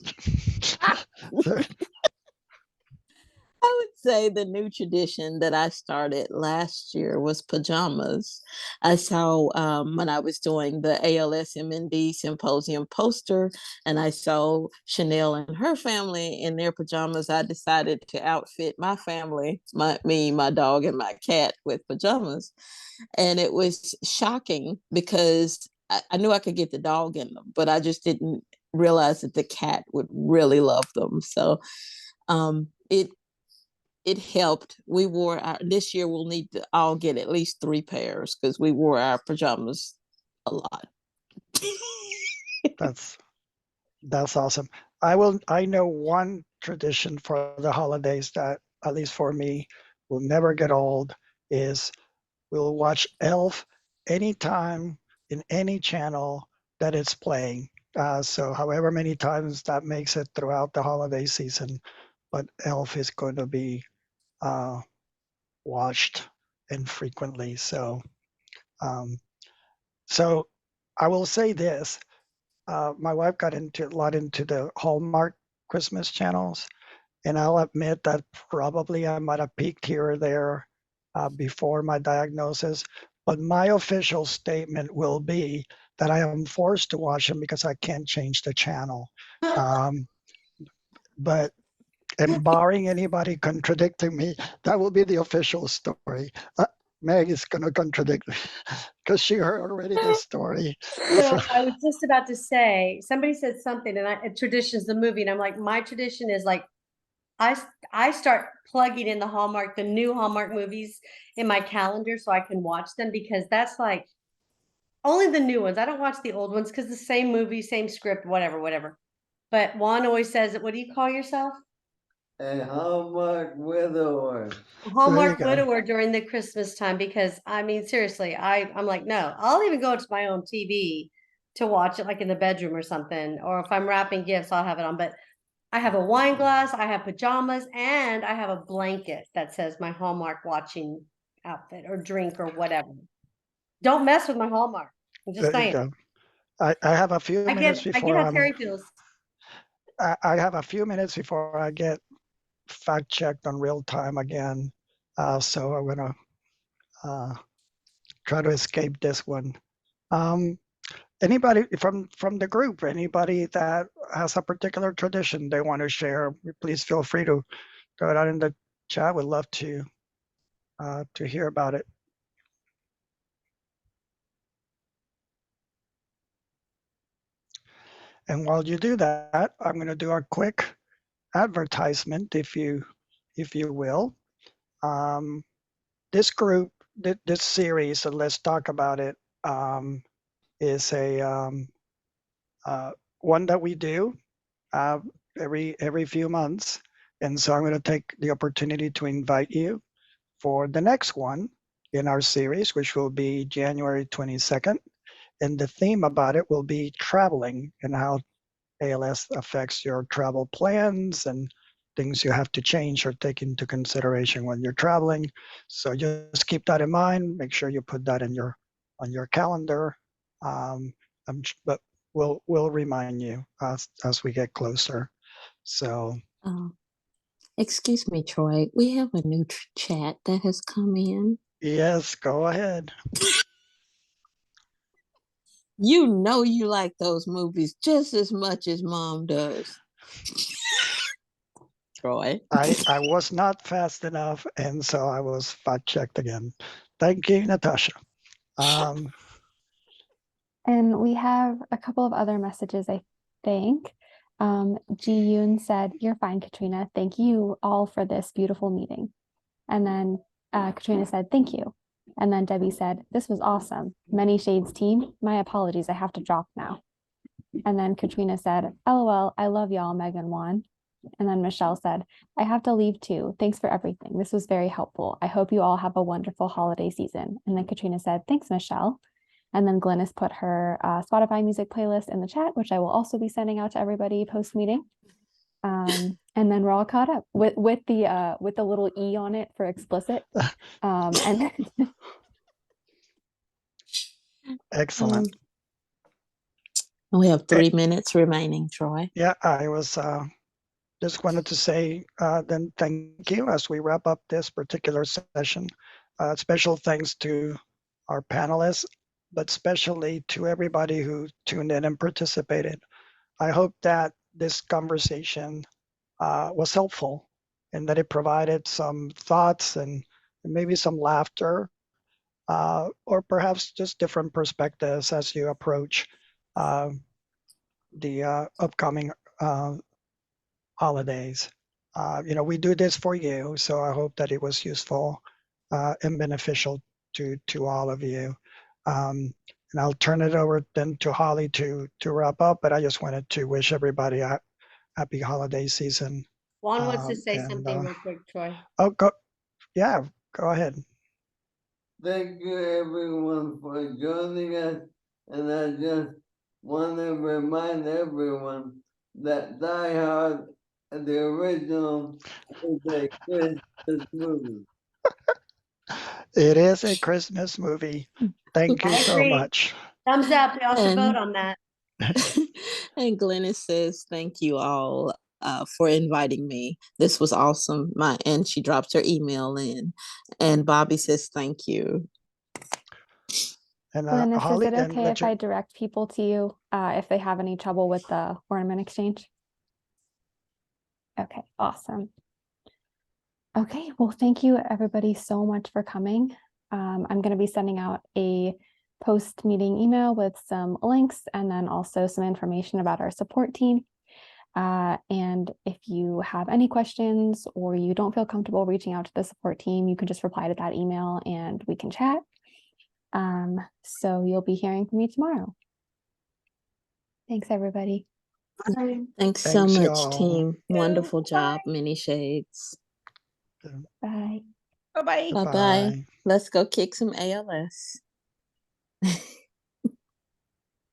I would say the new tradition that I started last year was pajamas. I saw when I was doing the ALS MND symposium poster, and I saw Chanel and her family in their pajamas. I decided to outfit my family, my dog, and my cat with pajamas. And it was shocking because I knew I could get the dog in them, but I just didn't realize that the cat would really love them. So it helped. We wore this year we'll need to all get at least 3 pairs because we wore our pajamas a lot. That's awesome. I know one tradition for the holidays that, at least for me, will never get old is we'll watch Elf anytime in any channel that it's playing. So however many times that makes it throughout the holiday season, but Elf is going to be watched and frequently. So so I will say this. My wife got a lot into the Hallmark Christmas channels, and I'll admit that probably I might have peaked here or there before my diagnosis. But my official statement will be that I am forced to watch them because I can't change the channel. But and barring anybody contradicting me, that will be the official story. Meg is going to contradict me because she heard already this story. So I was just about to say, somebody said something, and tradition's the movie, and I'm like, my tradition is like, I start plugging in the new Hallmark movies in my calendar so I can watch them, because that's like only the new ones. I don't watch the old ones because the same movie, same script, whatever. But Juan always says, what do you call yourself? A Hallmark widower. Hallmark widower during the Christmas time, because I mean, seriously, I'm like, no, I'll even go to my own TV to watch it, like in the bedroom or something, or if I'm wrapping gifts, I'll have it on. But I have a wine glass, I have pajamas, and I have a blanket that says my Hallmark watching outfit or drink or whatever. Don't mess with my Hallmark. I'm just There you saying. go. I have a few minutes I get before how Terry feels. I have a few minutes before I get fact checked on real time again. So I'm gonna try to escape this one. Anybody from the group, anybody that has a particular tradition they want to share, please feel free to go down in the chat. We'd love to hear about it. And while you do that, I'm going to do a quick advertisement, if you will. This group, this series, and let's talk about it, is a one that we do every few months, and so I'm going to take the opportunity to invite you for the next one in our series, which will be January 22nd, and the theme about it will be traveling and how ALS affects your travel plans and things you have to change or take into consideration when you're traveling. So just keep that in mind. Make sure you put that in on your calendar. But we'll remind you as we get closer. So. Excuse me, Troy. We have a new chat that has come in. Yes, go ahead. You know you like those movies just as much as Mom does. Troy. I was not fast enough, and so I was fact checked again. Thank you, Natasha. And we have a couple of other messages, I think. Ji Yoon said, "You're fine, Katrina. Thank you all for this beautiful meeting." And then Katrina said, "Thank you." And then Debbie said, "This was awesome. Many Shades team. My apologies. I have to drop now." And then Katrina said, "LOL, I love y'all, Megan Juan." And then Michelle said, "I have to leave too. Thanks for everything. This was very helpful. I hope you all have a wonderful holiday season." And then Katrina said, "Thanks, Michelle." And then Glennis put her Spotify music playlist in the chat, which I will also be sending out to everybody post meeting. And then we're all caught up with the little E on it for explicit. And Excellent. We have 3 minutes remaining, Troy. Yeah, I was just wanted to say then thank you as we wrap up this particular session. Special thanks to our panelists, but especially to everybody who tuned in and participated. I hope that this conversation was helpful and that it provided some thoughts and maybe some laughter, or perhaps just different perspectives as you approach the upcoming holidays. We do this for you, so I hope that it was useful and beneficial to all of you. And I'll turn it over then to Holly to wrap up, but I just wanted to wish everybody a happy holiday season. Juan wants to say something real quick, Troy. Oh, go ahead. Thank you everyone for joining us, and I just want to remind everyone that Die Hard, the original, is a Christmas movie. It is a Christmas movie. Thank you so much. Thumbs up. We also vote on that. And Glennis says, "Thank you all for inviting me. This was awesome." And she drops her email in. And Bobby says, "Thank you." And Glennis, Holly, is it okay if I direct people to you if they have any trouble with the ornament exchange? Okay, awesome. Okay, well, thank you everybody so much for coming. I'm going to be sending out a post-meeting email with some links and then also some information about our support team. And if you have any questions or you don't feel comfortable reaching out to the support team, you can just reply to that email and we can chat. So you'll be hearing from me tomorrow. Thanks, everybody. Bye. Thanks so much, y'all. team. Wonderful job, Many Shades. Bye. Bye-bye. Bye-bye. Let's go kick some ALS.